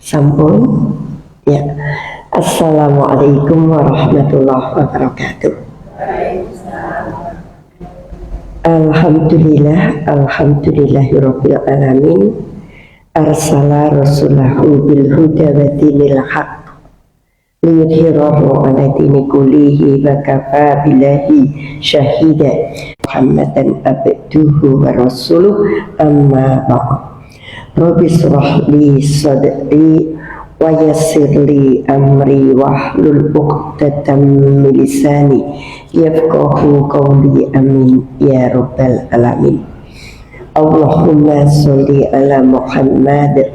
Sampun ya. Assalamualaikum warahmatullahi wabarakatuh. Alhamdulillahirabbil alamin. Arsala rasulahu bil huda wa dinil haq liyudhhirahu ala dini kullihi wa kafa billahi syahida. Muhammadan abduhu wa rasuluh, amma ba'd. Rabbi shrah li sadri wa yassir li amri wahlul 'uqdatam min lisani yafqahu qawli, amin ya rabbal alamin. Allahumma sholli ala Muhammad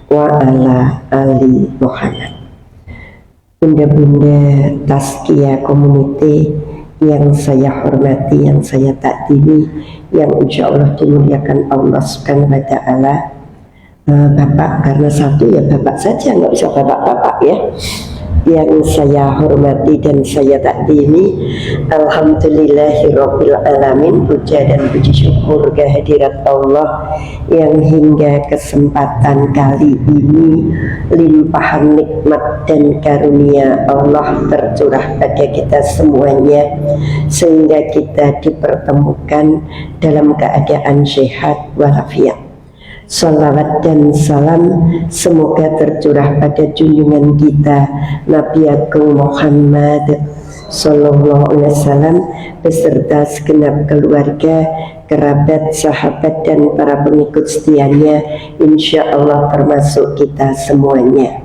wa ala ali Muhammad. Bunda-bunda Tazkiyah Community yang saya hormati, yang saya takdimi, yang insya Allah dimuliakan Allah Subhanahu wa Ta'ala. Bapak, karena satu ya bapak saja, nggak bisa bapak-bapak ya, yang saya hormati dan saya takdimi. Alhamdulillahirabbil alamin. Puja dan puji syukur kehadirat Allah yang hingga kesempatan kali ini limpahan nikmat dan karunia Allah tercurah pada kita semuanya, sehingga kita dipertemukan dalam keadaan sehat walafiat. Salawat dan salam semoga tercurah pada junjungan kita Nabi Agung Muhammad Sallallahu Alaihi Wasallam beserta segenap keluarga, kerabat, sahabat dan para pengikut setianya, insya Allah termasuk kita semuanya.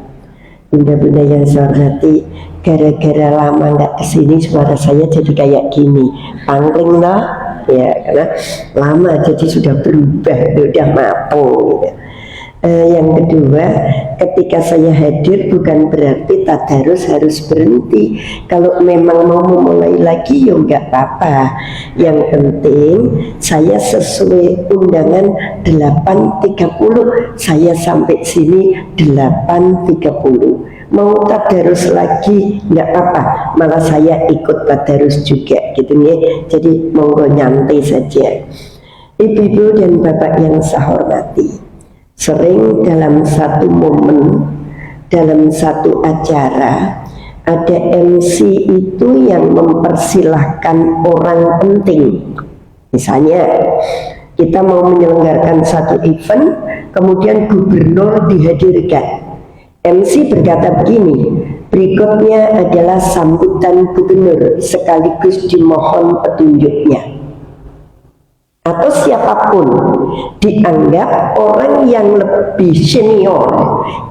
Bunda-bunda yang saya hormati, gara-gara lama nggak kesini suara saya jadi kayak gini, pangling lah ya, karena lama jadi sudah berubah, sudah matang gitu. Yang kedua, ketika saya hadir bukan berarti tadarus harus berhenti. Kalau memang mau memulai lagi ya nggak apa-apa. Yang penting saya sesuai undangan 8.30, saya sampai sini 8.30. Mau tadarus lagi nggak apa-apa, malah saya ikut tadarus juga gitu ya. Jadi monggo nyantai saja. Ibu-ibu dan bapak yang saya hormati, sering dalam satu momen, dalam satu acara, ada MC itu yang mempersilahkan orang penting. Misalnya kita mau menyelenggarakan satu event, kemudian gubernur dihadirkan. MC berkata begini, berikutnya adalah sambutan gubernur sekaligus dimohon petunjuknya. Atau siapapun dianggap orang yang lebih senior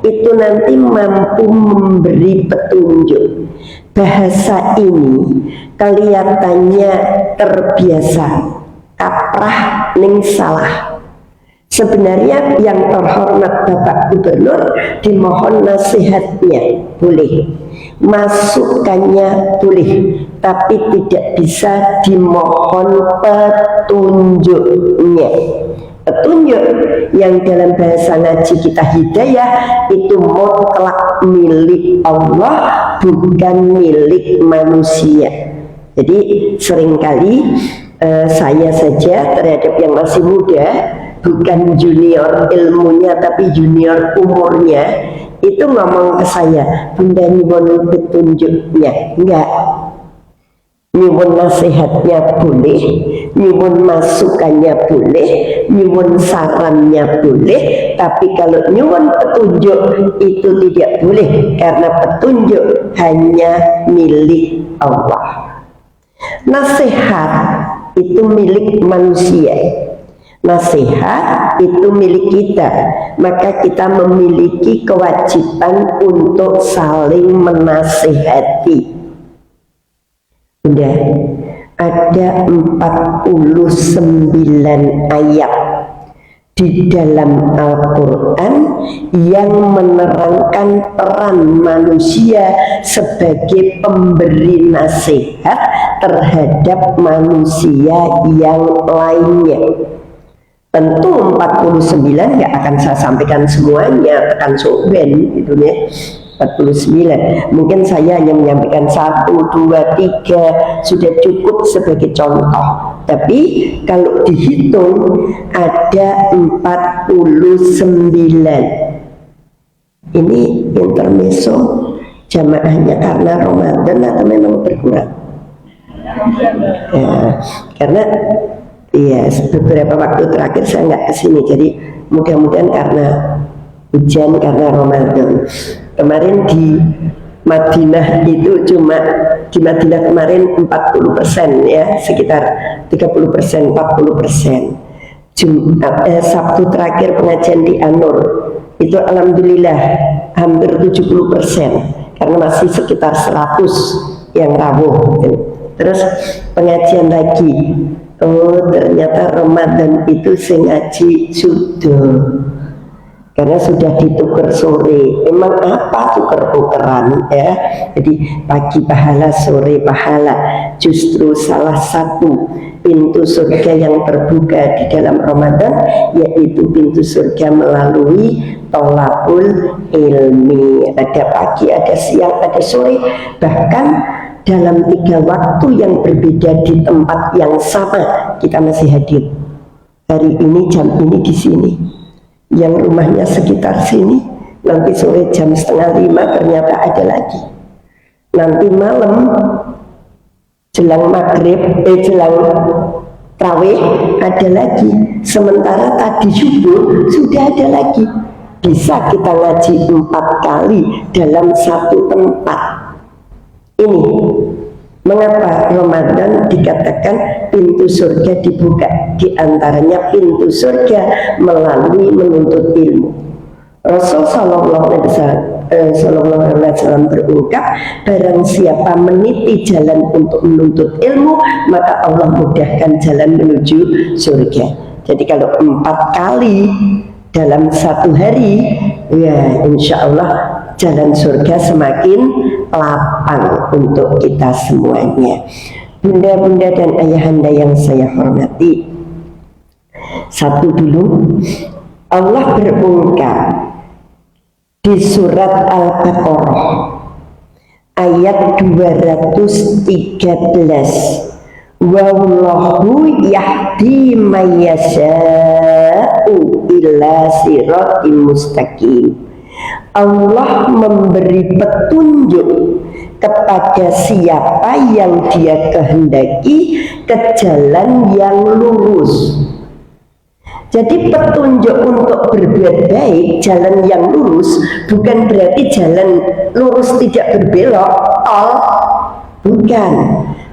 itu nanti mampu memberi petunjuk. Bahasa ini kelihatannya terbiasa, kaprah ning salah. Sebenarnya yang terhormat Bapak Gubernur dimohon nasihatnya boleh, masukannya boleh, tapi tidak bisa dimohon petunjuknya. Petunjuk yang dalam bahasa ngaji kita hidayah itu mutlak milik Allah, bukan milik manusia. Jadi seringkali saya saja terhadap yang masih muda, bukan junior ilmunya tapi junior umurnya, itu ngomong ke saya, Bunda nyuwun petunjuknya, enggak, nyuwun nasihatnya boleh, nyuwun masukannya boleh, nyuwun sarannya boleh, tapi kalau nyuwun petunjuk itu tidak boleh, karena petunjuk hanya milik Allah. Nasihat itu milik manusia, nasihat itu milik kita, maka kita memiliki kewajiban untuk saling menasihati. Udah ada 49 ayat di dalam Al-Quran yang menerangkan peran manusia sebagai pemberi nasihat terhadap manusia yang lainnya. Tentu 49 nggak akan saya sampaikan semuanya, tekan soben gitu ya. 49, mungkin saya hanya menyampaikan 1, 2, 3 sudah cukup sebagai contoh. Tapi kalau dihitung ada 49. Ini intermezzo jamaahnya karena Ramadan atau memang berkurang? Ya, karena iya beberapa waktu terakhir saya nggak kesini, jadi mudah-mudahan karena hujan, karena Ramadan. Kemarin di Madinah itu cuma di Madinah kemarin 40% ya, sekitar 30%, 40%. Sabtu terakhir pengajian di Anur itu alhamdulillah hampir 70%, karena masih sekitar 100 yang rawuh. Terus pengajian lagi, oh ternyata Ramadan itu sengaji sudah, karena sudah ditukar sore. Emang apa tuker-tukeran ya? Jadi pagi pahala, sore pahala. Justru salah satu pintu surga yang terbuka di dalam Ramadan yaitu pintu surga melalui tolabul ilmi. Ada pagi, ada siang, ada sore, bahkan dalam 3 waktu yang berbeda di tempat yang sama kita masih hadir. Hari ini jam ini di sini, yang rumahnya sekitar sini, nanti sore jam 4:30 ternyata ada lagi. Nanti malam jelang maghrib, jelang tarawih ada lagi. Sementara tadi subuh sudah ada lagi. Bisa kita ngaji 4 kali dalam satu tempat. Ini mengapa Ramadan dikatakan pintu surga dibuka? Di antaranya pintu surga melalui menuntut ilmu. Rasul Sallallahu Alaihi Wasallam berungkap, barang siapa meniti jalan untuk menuntut ilmu, maka Allah mudahkan jalan menuju surga. Jadi kalau 4 kali dalam satu hari, ya insya Allah jalan surga semakin lapang untuk kita semuanya. Bunda-bunda dan ayahanda yang saya hormati, satu dulu, Allah berungkap di surat Al-Baqarah ayat 213, wallahu yahdi may yasha'u ila siratim mustaqim. Allah memberi petunjuk kepada siapa yang dia kehendaki ke jalan yang lurus. Jadi petunjuk untuk berbuat baik, jalan yang lurus, bukan berarti jalan lurus tidak berbelok, tol, bukan.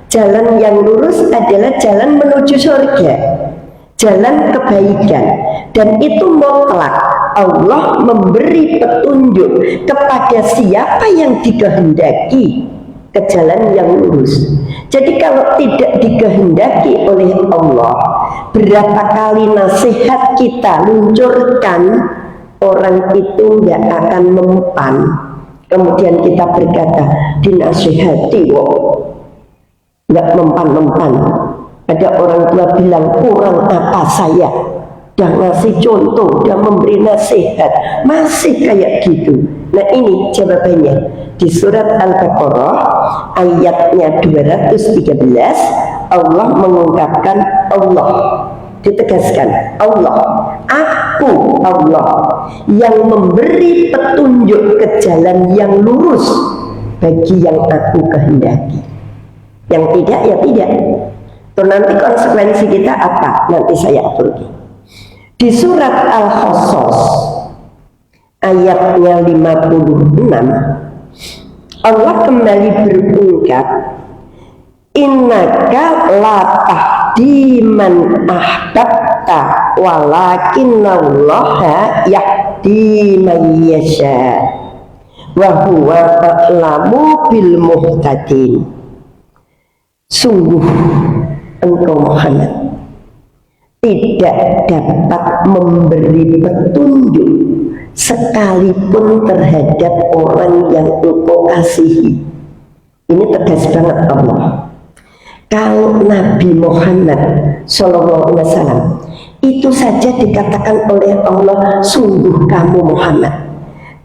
Jalan yang lurus adalah jalan menuju surga, jalan kebaikan, dan itu mutlak. Allah memberi petunjuk kepada siapa yang dikehendaki ke jalan yang lurus. Jadi kalau tidak dikehendaki oleh Allah, berapa kali nasihat kita luncurkan, orang itu nggak akan mempan. Kemudian kita berkata, dinasihati kok nggak mempan-mempan. Ada orang tua bilang, kurang apa saya? Dah ngasih contoh, dah memberi nasihat, masih kayak gitu. Nah ini jawabannya di surat Al-Baqarah ayatnya 213. Allah mengungkapkan, Allah ditegaskan, Allah, aku Allah yang memberi petunjuk ke jalan yang lurus bagi yang aku kehendaki. Yang tidak ya tidak. Terus nanti konsekuensi kita apa? Nanti saya atur. Di surat Al-Qasas ayatnya 56, Allah kembali berungkap, innaka la tahdi man ahbabta walakinallaha yahdi man yasha wa huwa a'lamu bil muhtadin. Sungguh engkau Muhammad tidak dapat memberi petunjuk sekalipun terhadap orang yang engkau kasihi. Ini tegas banget Allah. Kalau Nabi Muhammad SAW itu saja dikatakan oleh Allah, sungguh kamu Muhammad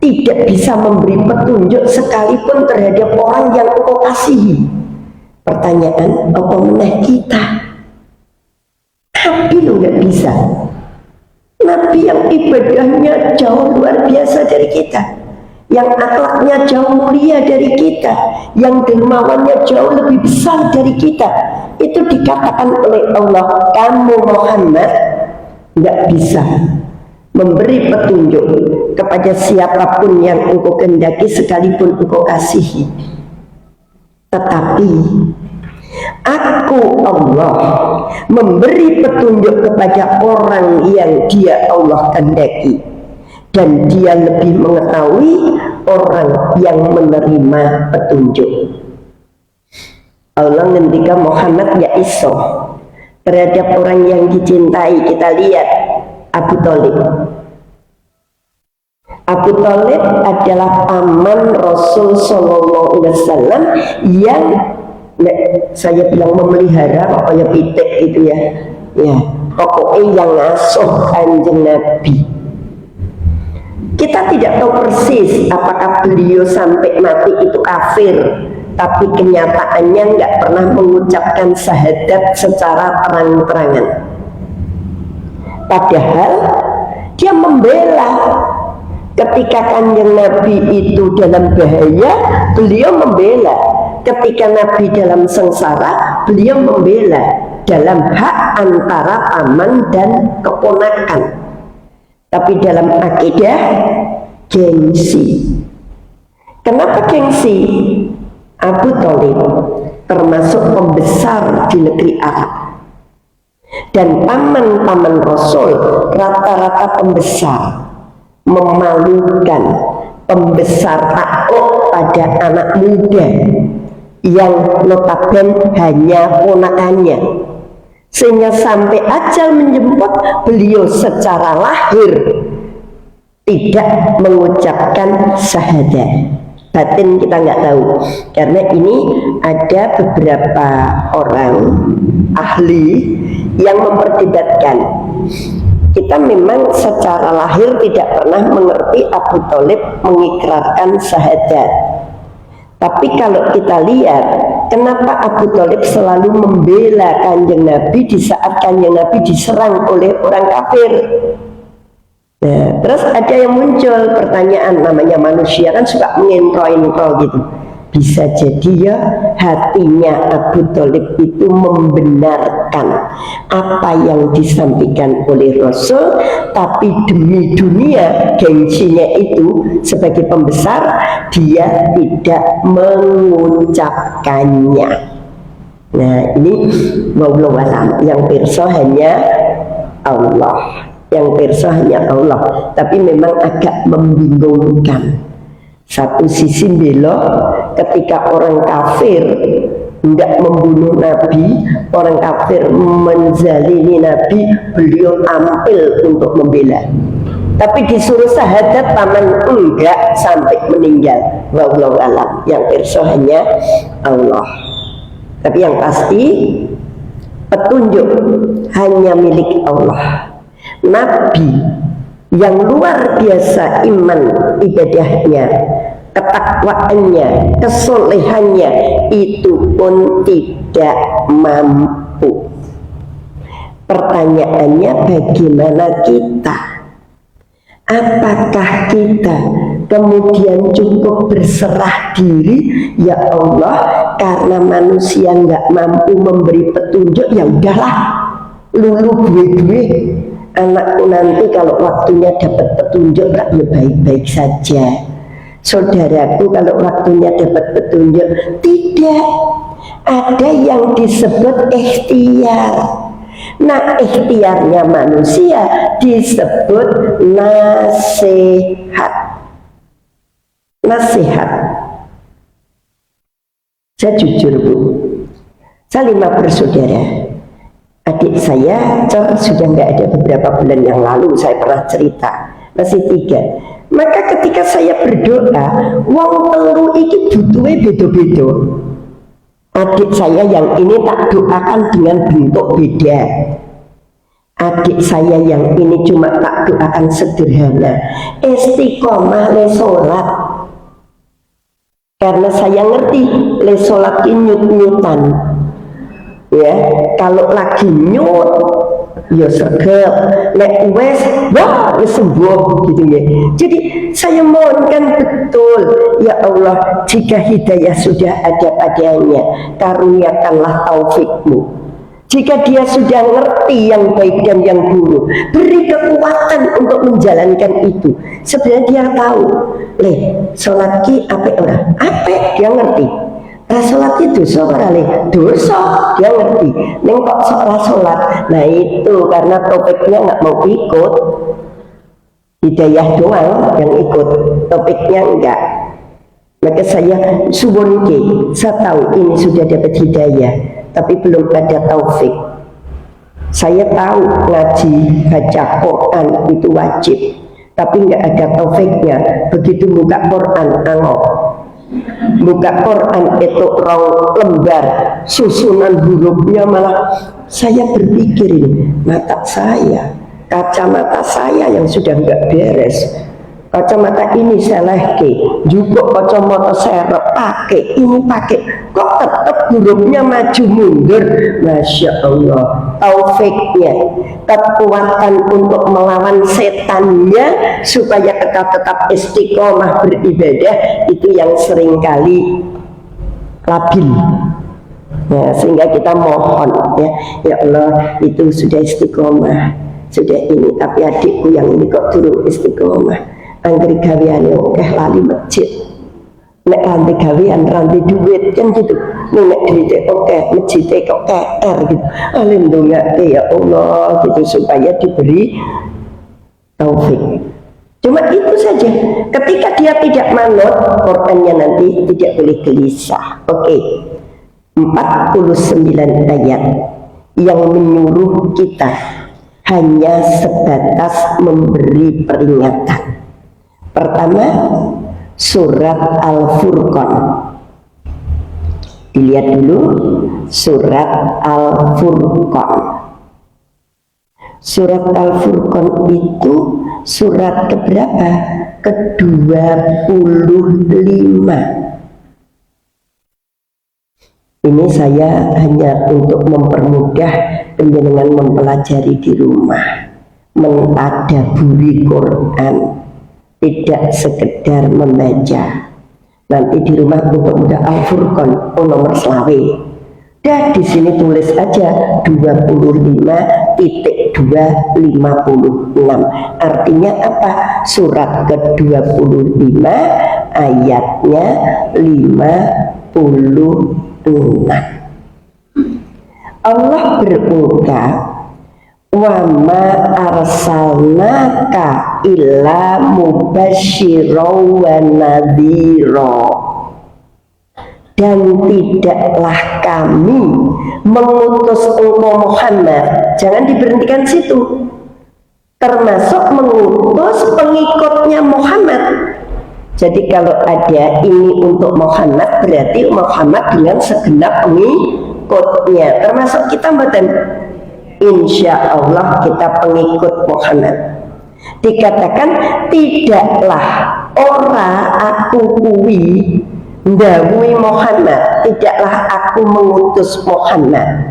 tidak bisa memberi petunjuk sekalipun terhadap orang yang engkau kasihi. Pertanyaan, apa meneh kita? Nabi lo nggak bisa. Nabi yang ibadahnya jauh luar biasa dari kita. yang akhlaknya jauh mulia dari kita, yang dermawannya jauh lebih besar dari kita. Itu dikatakan oleh Allah, kamu Muhammad nggak bisa memberi petunjuk kepada siapapun yang engkau kehendaki sekalipun engkau kasihi. Tetapi aku Allah memberi petunjuk kepada orang yang dia Allah kehendaki, dan dia lebih mengetahui orang yang menerima petunjuk. Allah ngendika Muhammad ya iso terhadap orang yang dicintai. Kita lihat Abu Thalib. Abu Thalib adalah paman Rasul Sallallahu Alaihi Wasallam yang saya bilang memelihara, pokoknya pitik itu ya, pokoknya yang ngasuh Kanjeng Nabi. Kita tidak tahu persis apakah beliau sampai mati itu kafir, tapi kenyataannya nggak pernah mengucapkan syahadat secara terang-terangan. Padahal dia membela. Ketika Kanjeng Nabi itu dalam bahaya, beliau membela. Ketika Nabi dalam sengsara, beliau membela dalam hak antara paman dan keponakan. Tapi dalam akidah, gengsi. Kenapa gengsi? Abu Thalib termasuk pembesar di negeri Arab. Dan paman-paman Rasul rata-rata pembesar, memalukan, pembesar takluk pada anak muda yang notabene hanya ponakannya, sehingga sampai ajal menjemput beliau secara lahir tidak mengucapkan syahadat. Batin kita nggak tahu, karena ini ada beberapa orang ahli yang memperdebatkan. Kita memang secara lahir tidak pernah mengerti Abu Thalib mengikrarkan syahadat. Tapi kalau kita lihat, kenapa Abu Thalib selalu membela Kanjeng Nabi di saat Kanjeng Nabi diserang oleh orang kafir? Nah, terus ada yang muncul pertanyaan, namanya manusia kan suka mengintro-intro gitu. Bisa jadi ya hatinya Abu Thalib itu membenarkan apa yang disampaikan oleh Rasul, tapi demi dunia, gengsinya itu sebagai pembesar, dia tidak mengucapkannya. Nah ini wallahu alam, yang pirsa hanya Allah, yang pirsa hanya Allah. Tapi memang agak membingungkan. Satu sisi belok ketika orang kafir tidak membunuh Nabi, orang kafir menzalimi Nabi, beliau tampil untuk membela. Tapi disuruh syahadat paman enggak sampai meninggal. Wallahu alam, yang pirsa hanya Allah. Tapi yang pasti petunjuk hanya milik Allah. Nabi yang luar biasa iman ibadahnya, ketakwaannya, kesolehannya, itu pun tidak mampu. Pertanyaannya, bagaimana kita? Apakah kita kemudian cukup berserah diri, ya Allah, karena manusia nggak mampu memberi petunjuk, ya udahlah, lulu gue anakku nanti kalau waktunya dapat petunjuk ya baik-baik saja, saudaraku kalau waktunya dapat petunjuk tidak. Ada yang disebut ikhtiar. Nah, ikhtiarnya manusia disebut nasihat. Nasihat. Saya jujur Bu, saya 5 bersaudara. Adik saya sudah nggak ada beberapa bulan yang lalu, saya pernah cerita, masih 3. Maka ketika saya berdoa, wong telu iki butuhnya beda-beda. Adik saya yang ini tak doakan dengan bentuk beda. Adik saya yang ini cuma tak doakan sederhana, istiqomah le sholat. Karena saya ngerti le sholat ini nyut-nyutan. Ya, kalau lagi nyut ya sergap, nek wes wah wis sembuh gitu ya. Jadi saya mohonkan betul ya Allah, jika hidayah sudah ada padanya, karuniakanlah taufikmu. Jika dia sudah ngerti yang baik dan yang buruk, beri kekuatan untuk menjalankan itu. Sebenarnya dia tahu, sholat ki apa ora? Apa dia ngerti? Sholat itu dosa dosa, dia ngerti. Neng kok sholat, nah itu karena topiknya nggak mau ikut. Hidayah doang yang ikut, topiknya enggak. Maka saya suwun ki, saya tahu ini sudah dapat hidayah, tapi belum ada taufik. Saya tahu ngaji baca Quran itu wajib, tapi nggak ada taufiknya. Begitu buka Quran angok, buka Quran itu rong lembar, susunan hurufnya malah saya berpikir ini mata saya, kacamata saya yang sudah nggak beres. Kacamata ini saya lagi juga kacamata saya pakai, ini pakai, kok tetap hurufnya maju mundur. Masya Allah, taufiknya, kekuatan untuk melawan setannya supaya kita tetap istiqomah beribadah itu yang seringkali labil. Ya, sehingga kita mohon ya Allah, itu sudah istiqomah, sudah ini, tapi adikku yang ini kok turun istiqomah. Anggri gaweane akeh lali masjid. Nek ranti gawean ranti duit kan gitu. Nek duit akeh masjid kok KR gitu. Alhamdulillah ya Allah gitu supaya diberi taufik. Cuma itu saja. Ketika dia tidak manut, Qurannya nanti tidak boleh gelisah. Oke. 49 ayat yang menyuruh kita hanya sebatas memberi peringatan. Pertama, surat Al-Furqan. Dilihat dulu surat Al-Furqan. Surat Al-Furqan itu surat keberapa? Ke-25. Ini saya hanya untuk mempermudah penjenengan mempelajari di rumah, mentadaburi Quran, tidak sekedar membaca. Nanti di rumah untuk mudah Al-Furqan nomor selawe. Dah di sini tulis aja 25.256. Artinya apa? Surat ke-25 ayatnya 56. Allah berungkap, wa ma arsalnaka illa mubasysyiran wa nadhira, dan tidaklah kami mengutus engkau Muhammad. Jangan diberhentikan situ, termasuk mengutus pengikutnya Muhammad. Jadi kalau ada ini untuk Muhammad, berarti Muhammad dengan segenap pengikutnya, termasuk kita mboten. Insya Allah kita pengikut Muhammad. Dikatakan tidaklah ora aku kuwi ndawuhi Muhammad, tidaklah aku mengutus Muhammad,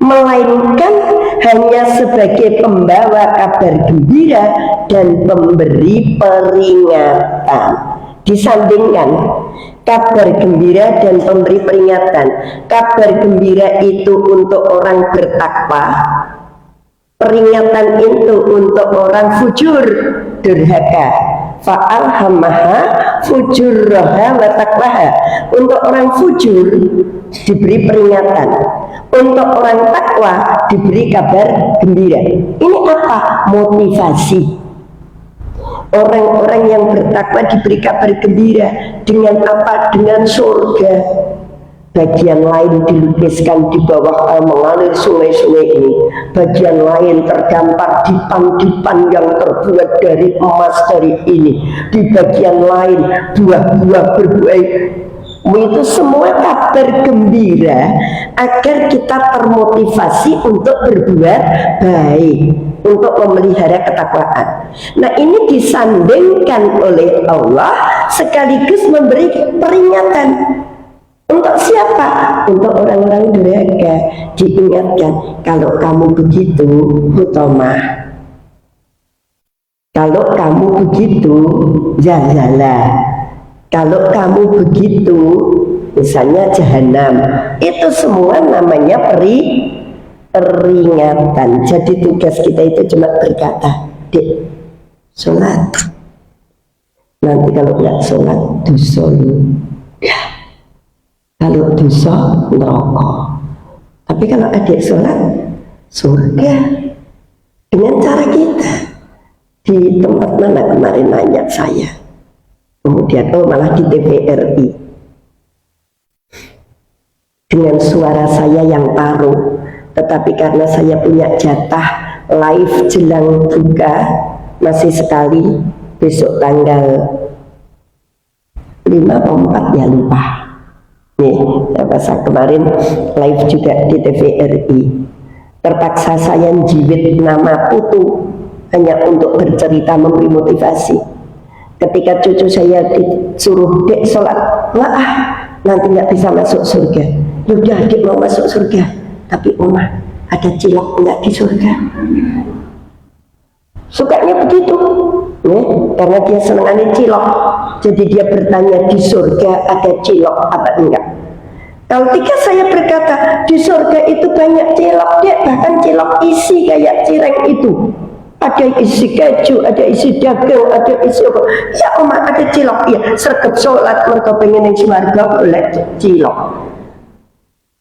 melainkan hanya sebagai pembawa kabar gembira dan pemberi peringatan. Disandingkan kabar gembira dan pemberi peringatan. Kabar gembira itu untuk orang bertakwa, peringatan itu untuk orang fujur, durhaka. Fa'alhamaha fujurraha wa taqwaha. Untuk orang fujur diberi peringatan, untuk orang takwa diberi kabar gembira. Ini apa? Motivasi. Orang-orang yang bertakwa diberi kabar gembira dengan apa? Dengan surga. Bagian lain dilukiskan di bawah mengalir sungai-sungai ini. Bagian lain terdampar dipan-dipan yang terbuat dari emas dari ini. Di bagian lain buah-buah berbuah. Itu semua kabar gembira agar kita termotivasi untuk berbuat baik, untuk memelihara ketakwaan. Nah, ini disandingkan oleh Allah sekaligus memberi peringatan. Untuk siapa? Untuk orang-orang durhaka. Diingatkan, kalau kamu begitu, hutomah. Kalau kamu begitu, zalzalah. Kalau kamu begitu, misalnya jahanam. Itu semua namanya peringatan. Jadi tugas kita itu cuma berkata, Dek, sholat. Nanti kalau nggak sholat, dosa lu. Ya. Kalau dosa, neraka. Tapi kalau adik sholat, surga. Dengan cara kita. Di tempat mana kemarin nanya saya. Kemudian, malah di TVRI. Dengan suara saya yang paruh. Tetapi karena saya punya jatah live jelang buka, masih sekali, besok tanggal 5 atau 4 ya lupa. Nih, saya kemarin live juga di TVRI. Terpaksa saya jiwit nama Putu hanya untuk bercerita, memberi motivasi. Ketika cucu saya disuruh, Dek sholat, wah nanti nggak bisa masuk surga. Yaudah Dek mau masuk surga, tapi Oma ada cilok nggak di surga? Sukanya begitu, karena dia senangannya cilok. Jadi dia bertanya, di surga ada cilok apa enggak? Kalau ketika saya berkata, di surga itu banyak cilok, Dek, bahkan cilok isi kayak cireng itu. Ada isi keju, ada isi daging, ada isi apa? Ya Oma ada cilok, ya sergap sholat, mereka pengen yang suarga oleh cilok.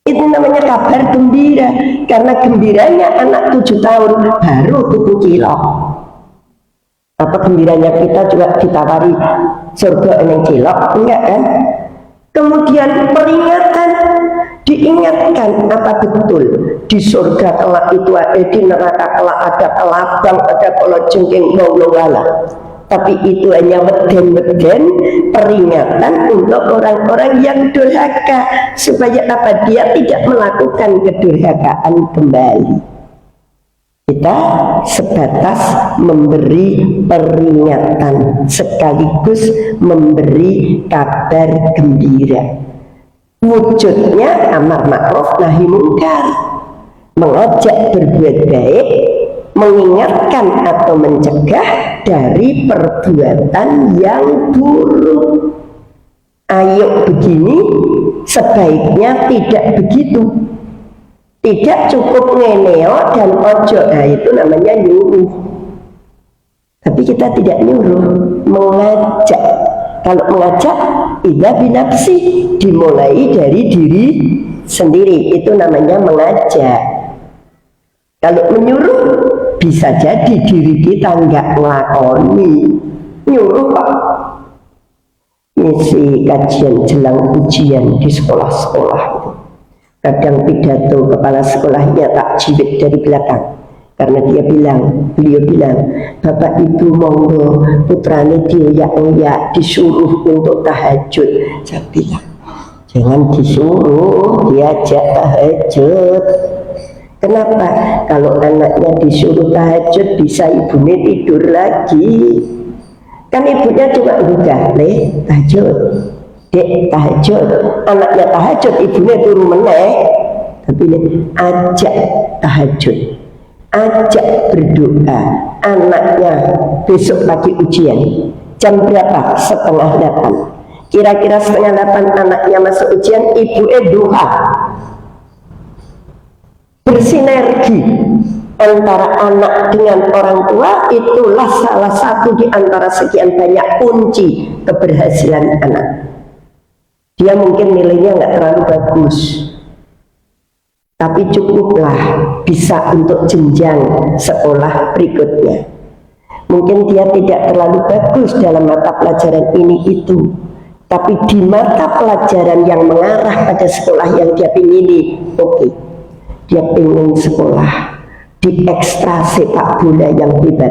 Itu namanya kabar gembira, karena gembiranya anak 7 tahun baru tuku cilok. Apa gembiranya kita juga ditawari surga yang cilok, enggak kan? Kemudian peringatan, diingatkan apa betul di surga kelak itu ada, di neraka kelak ada kelabang, ada kolojengking, wala. Tapi itu hanya weden-weden peringatan untuk orang-orang yang durhaka, supaya apa? Dia tidak melakukan kedurhakaan kembali. Kita sebatas memberi peringatan sekaligus memberi kabar gembira. Wujudnya amar ma'ruf nahi munkar, mengajak berbuat baik, mengingatkan atau mencegah dari perbuatan yang buruk. Ayo begini, sebaiknya tidak begitu. Tidak cukup ngeneo dan ojo, nah itu namanya nyuruh. Tapi kita tidak nyuruh, mengajak. Kalau mengajak, idza binafsi, dimulai dari diri sendiri, itu namanya mengajak. Kalau menyuruh, bisa jadi diri kita nggak ngelakoni. Nyuruh Pak, ngisi kajian jelang ujian di sekolah-sekolah itu. Kadang pidato kepala sekolahnya tak jiwit dari belakang, karena beliau bilang, Bapak Ibu monggo putrane dioyak-oyak, disuruh untuk tahajud. Saya bilang, jangan disuruh, diajak tahajud. Kenapa? Kalau anaknya disuruh tahajud, bisa ibunya tidur lagi. Kan ibunya cuma udah, tahajud. Dek tahajud, anaknya tahajud, ibunya turun meneh. Tapi ini ajak tahajud, ajak berdoa. Anaknya besok pagi ujian, jam berapa? 7:30. Kira-kira 7:30 anaknya masuk ujian, ibunya duha. Bersinergi antara anak dengan orang tua, itulah salah satu di antara sekian banyak kunci keberhasilan anak. Dia mungkin nilainya nggak terlalu bagus, tapi cukuplah bisa untuk jenjang sekolah berikutnya. Mungkin dia tidak terlalu bagus dalam mata pelajaran ini itu, tapi di mata pelajaran yang mengarah pada sekolah yang dia ingini, oke. Dia ingin sekolah di ekstra sepak bola yang hebat,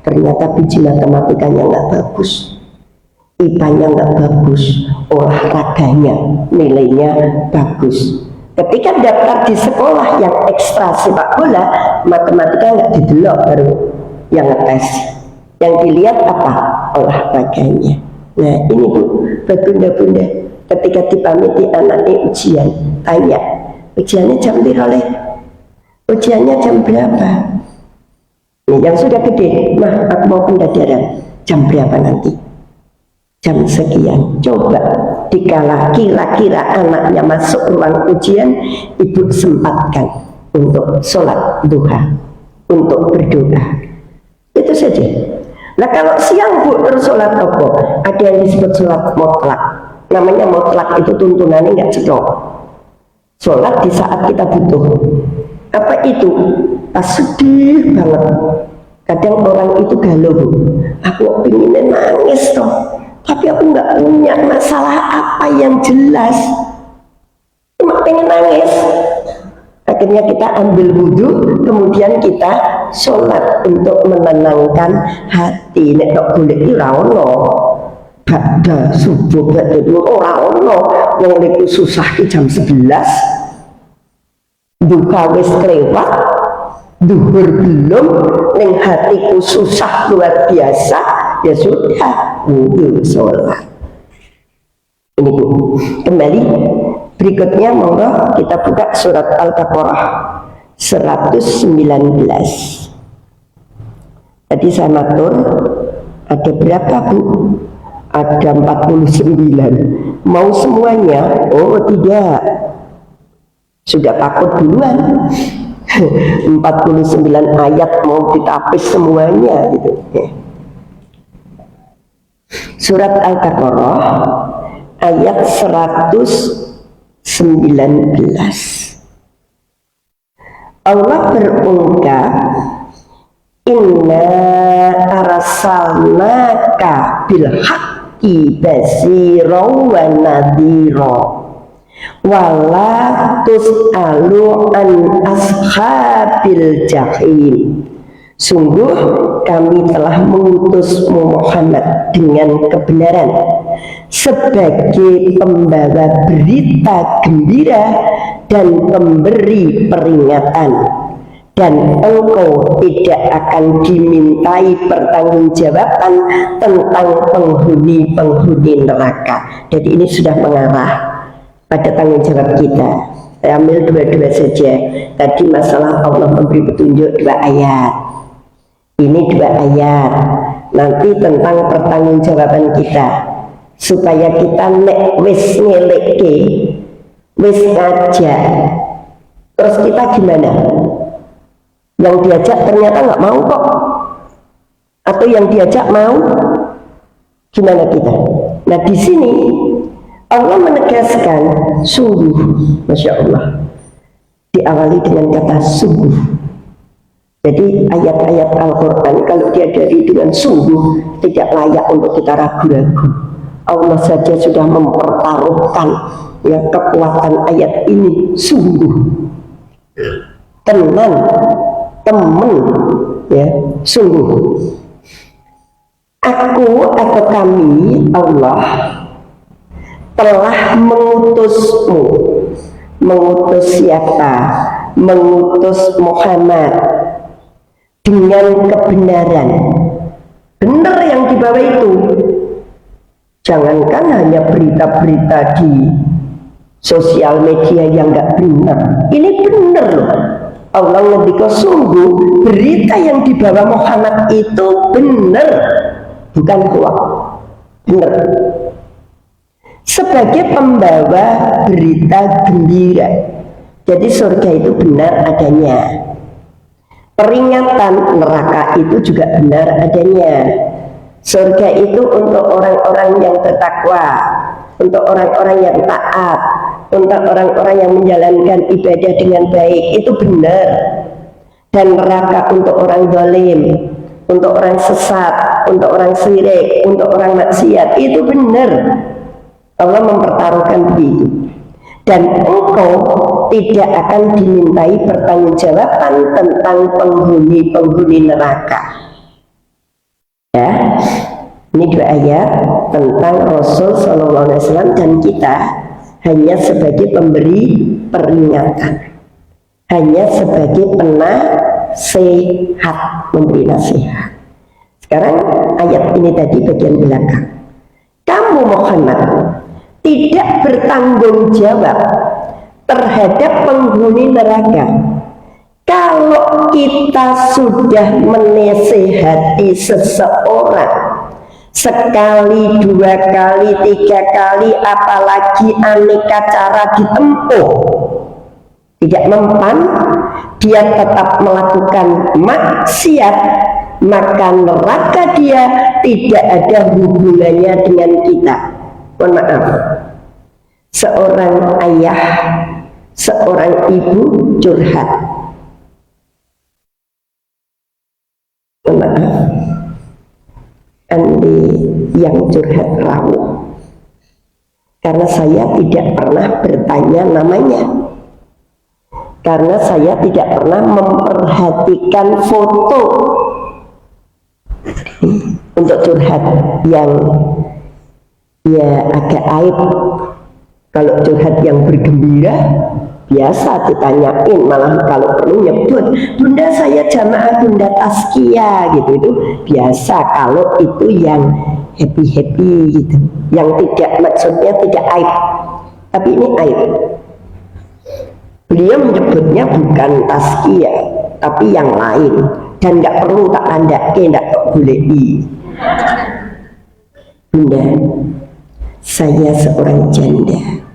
ternyata biji matematikanya nggak bagus, IPA-nya nggak bagus, olahraganya nilainya bagus. Ketika daftar di sekolah yang ekstra sepak bola, matematika nggak didelok, baru yang ngetes. Yang dilihat apa? Olahraganya. Nah ini Bu, buat bunda-bunda, ketika dipamiti anaknya ujian, tanya, ujiannya jam berapa? Ujiannya jam berapa? Nih, yang sudah gede, mah aku mau pendadaran, jam berapa nanti? Jam sekian. Coba dikala kira-kira anaknya masuk ruang ujian, ibu sempatkan untuk sholat duha, untuk berdoa. Itu saja. Nah kalau siang bu bersolat apa? Ada yang disebut sholat mutlak. Namanya mutlak itu tuntunannya nggak cetok. Sholat di saat kita butuh. Apa itu? Pas sedih banget. Kadang orang itu galau bu. Aku pengen nangis toh, tapi aku nggak punya masalah apa yang jelas. Cuma pengen nangis. Akhirnya kita ambil wudhu, kemudian kita sholat untuk menenangkan hati. Nek tok golek iki ora ono. Ba'da subuh ba'da ora ono. Wong niku susah ki jam 11. Duka wis kelewat, duhur belum, ning hatiku susah luar biasa, ya sudah, wudhu sholat. Ini bu, kembali. Berikutnya monggo kita buka surat Al-Baqarah 119. Tadi saya matur ada berapa bu? Ada 49. Mau semuanya? Oh tidak, sudah takut duluan. 49 ayat mau ditapis semuanya gitu. Surat Al-Baqarah ayat 119. Allah berungkap, inna arsalnaka bil haqqi basyiraw wa nadhira wala tus'alu an ashabil jahim. Sungguh kami telah mengutusmu Muhammad dengan kebenaran sebagai pembawa berita gembira dan pemberi peringatan, dan engkau tidak akan dimintai pertanggungjawaban tentang penghuni-penghuni neraka. Jadi ini sudah mengarah pada tanggung jawab kita. Saya ambil dua-dua saja. Tadi masalah Allah memberi petunjuk 2 ayat. Ini 2 ayat. Nanti tentang pertanggungjawaban kita, supaya kita nek wis ngelekke, wis ngajak, terus kita gimana? Yang diajak ternyata nggak mau kok, atau yang diajak mau, gimana kita? Nah di sini Allah menegaskan sungguh, masya Allah, diawali dengan kata sungguh. Jadi ayat-ayat Al-Quran kalau diadari dengan sungguh tidak layak untuk kita ragu-ragu. Allah saja sudah mempertaruhkan ya kekuatan ayat ini, sungguh, tenan, temen, ya sungguh. Aku atau kami Allah telah mengutusmu. Mengutus siapa? Mengutus Muhammad dengan kebenaran. Benar yang dibawa itu. Jangankan hanya berita-berita di sosial media yang nggak benar. Ini benar loh. Allah ngendika sungguh berita yang dibawa Muhammad itu benar, bukan hoax. Benar. Sebagai pembawa berita gembira. Jadi surga itu benar adanya. Peringatan neraka itu juga benar adanya. Surga itu untuk orang-orang yang bertakwa, untuk orang-orang yang taat, untuk orang-orang yang menjalankan ibadah dengan baik, itu benar. Dan neraka untuk orang zalim, untuk orang sesat, untuk orang syirik, untuk orang maksiat, itu benar. Allah mempertaruhkan begitu. Dan engkau tidak akan dimintai pertanggungjawaban tentang penghuni-penghuni neraka. Ya, ini 2 ayat tentang Rasul Sallallahu Alaihi Wasallam, dan kita hanya sebagai pemberi peringatan, hanya sebagai penasehat, memberi nasihat. Sekarang ayat ini tadi bagian belakang. Kamu Muhammad tidak bertanggung jawab terhadap penghuni neraka. Kalau kita sudah menasehati seseorang sekali, dua kali, tiga kali, apalagi aneka cara ditempuh, tidak mempan, dia tetap melakukan maksiat, maka neraka dia tidak ada hubungannya dengan kita. Mohon maaf, seorang ayah, seorang ibu curhat. Mohon maaf, Andi yang curhat rawuh, karena saya tidak pernah bertanya namanya, karena saya tidak pernah memperhatikan foto untuk curhat yang ya agak aib. Kalau curhat yang bergembira biasa ditanyain, malah kalau perlu nyebut, bunda saya jamaah bunda tazkiyah gitu, itu biasa. Kalau itu yang happy gitu, yang tidak, maksudnya tidak aib, tapi ini aib. Beliau menyebutnya bukan tazkiyah tapi yang lain, dan nggak perlu tak andake, nggak boleh di. Bunda, saya seorang janda,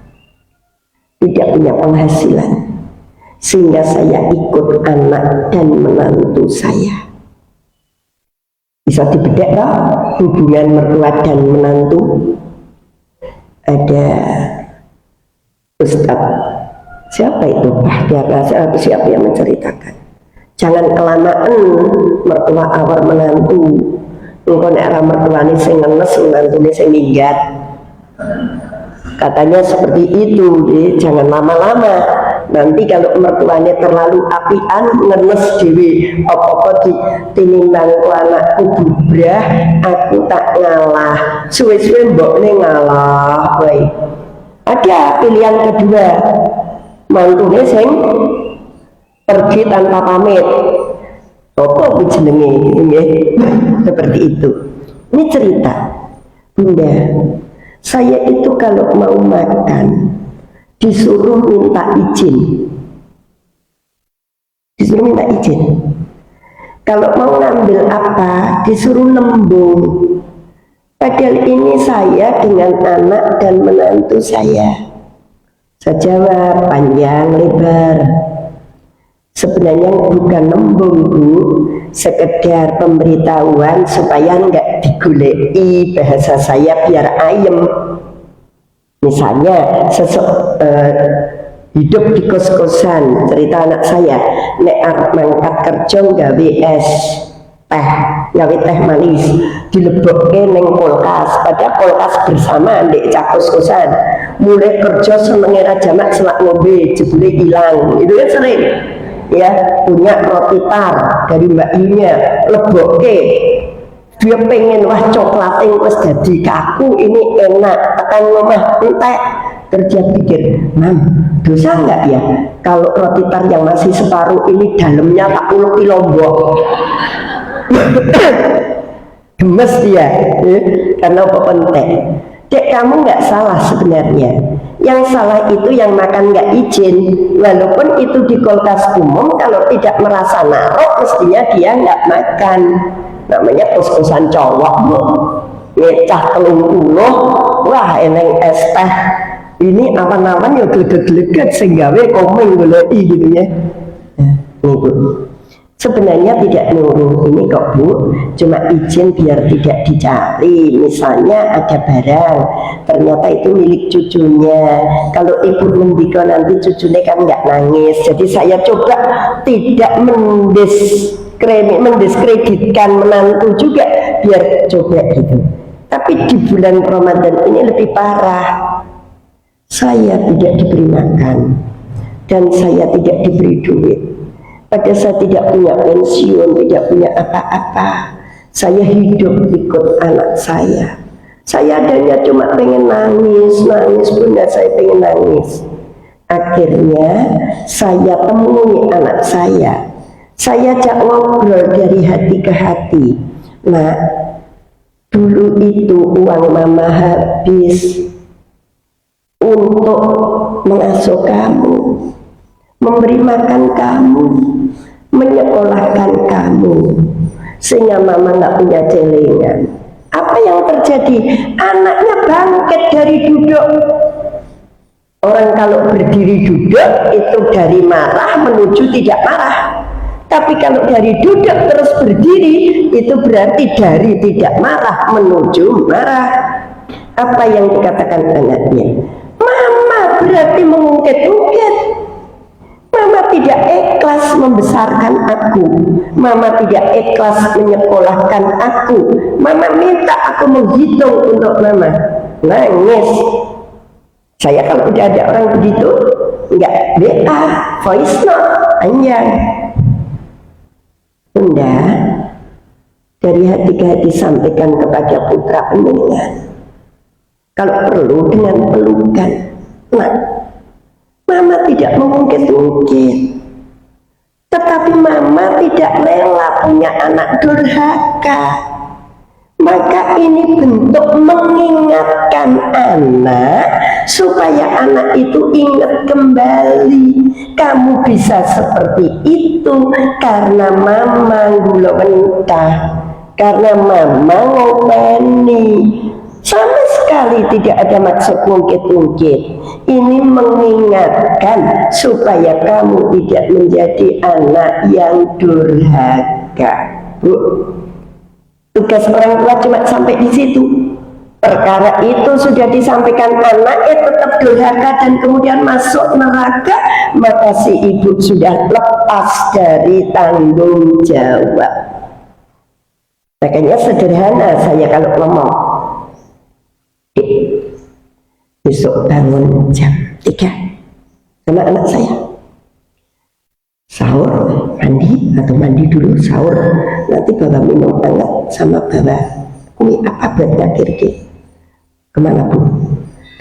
tidak punya penghasilan, sehingga saya ikut anak dan menantu saya. Bisa dibedak tak hubungan mertua dan menantu? Ada Ustadz, siapa itu? Bahtiar Nasir atau siapa yang menceritakan, jangan kelamaan mertua awal menantu. Engkau nek ra mertuane sing ngenes, menantune sing minggat. Katanya seperti itu, jadi jangan lama-lama. Nanti kalau mertuanya terlalu apian, ngenes dewi, apa-apa tinimbang ku anakku bubrah, aku tak ngalah. Suwe-suwe mbokne ngalah, woy. Ada pilihan kedua, mantune sing pergi tanpa pamit. Apa ku jenenge gitu ya. Seperti itu. Ini cerita, Bunda. Saya itu kalau mau makan disuruh minta izin. Disuruh minta izin. Kalau mau ngambil apa disuruh nembung. Padahal ini saya dengan anak dan menantu saya. Saya jawab panjang lebar. Sebenarnya bukan nembung, Bu, sekedar pemberitahuan supaya nggak digulei, bahasa saya biar ayem. Misalnya hidup di kos-kosan, cerita anak saya, nek arep mangkat kerja gawe es teh, gawe teh manis, dilebokke ning kulkas, padahal kulkas bersama ndek cah kos-kosan. Mulai kerja senenge ra jamak selak ngombe, jebule ilang. Itu kan sering. Ya, punya roti tar dari Mbak Yunya, lebokke, dia pengen wah coklatnya wes jadi kaku, ini enak, tekan ngomah entek. Kerja pikir, Mam, dosa enggak ya kalau roti tar yang masih separuh ini dalamnya tak uluk di Lombok. Gemes dia, karena apa penting. Dek, kamu nggak salah sebenarnya. Yang salah itu yang makan nggak izin, walaupun itu di kulkas umum. Kalau tidak merasa narok, mestinya dia nggak makan. Namanya kos-kosan cowok, ngecah 30, wah eneng es teh. Ini awan-awan ya geleget-geleget sehingga komeng golei gitu ya. Nah, Bu. Sebenarnya tidak nurung ini kok, Bu, cuma izin biar tidak dicari. Misalnya ada barang, ternyata itu milik cucunya. Kalau ibu ngendika nanti cucunya kan nggak nangis. Jadi saya coba tidak mendiskreditkan menantu juga, biar coba gitu. Tapi di bulan Ramadan ini lebih parah. Saya tidak diberi makan dan saya tidak diberi duit. Padahal saya tidak punya pensiun, tidak punya apa-apa. Saya hidup ikut anak saya. Saya adanya cuma pengen nangis, Bunda, saya pengen nangis. Akhirnya saya temui anak saya. Saya ajak ngobrol dari hati ke hati. Nah, dulu itu uang mama habis. untuk mengasuh kamu, memberi makan kamu, menyekolahkan kamu, sehingga mama nggak punya celengan. Apa yang terjadi? Anaknya bangkit dari duduk. Orang kalau berdiri duduk itu dari marah menuju tidak marah. Tapi kalau dari duduk terus berdiri itu berarti dari tidak marah menuju marah. Apa yang dikatakan anaknya? Mama berarti mengungkit-ungkit. Mama tidak ikhlas membesarkan aku. Mama tidak ikhlas menyekolahkan aku. Mama minta aku menghitung untuk mama. Nangis. Saya kalau udah ada orang begitu, enggak WA, voice note, panjang. Bunda, dari hati ke hati sampaikan kepada putra penjenengan. Kalau perlu dengan pelukan. Nah, mama tidak mungkin-mungkin. Tetapi mama tidak rela punya anak durhaka. Maka ini bentuk mengingatkan anak supaya anak itu ingat kembali. Kamu bisa seperti itu karena mama gula mentah, karena mama ngopeni. Sama sekali tidak ada maksud mungkit-mungkit. Ini mengingatkan supaya kamu tidak menjadi anak yang durhaka. Bu, tugas orang tua cuma sampai di situ. Perkara itu sudah disampaikan anaknya tetap durhaka dan kemudian masuk neraka, maka si ibu sudah lepas dari tanggung jawab. Makanya sederhana saya kalau ngomong, besok bangun jam 3 sama anak saya, sahur, mandi atau mandi dulu sahur, nanti bawa minum hangat sama bawa kue apa buat nyakir kemana Bu?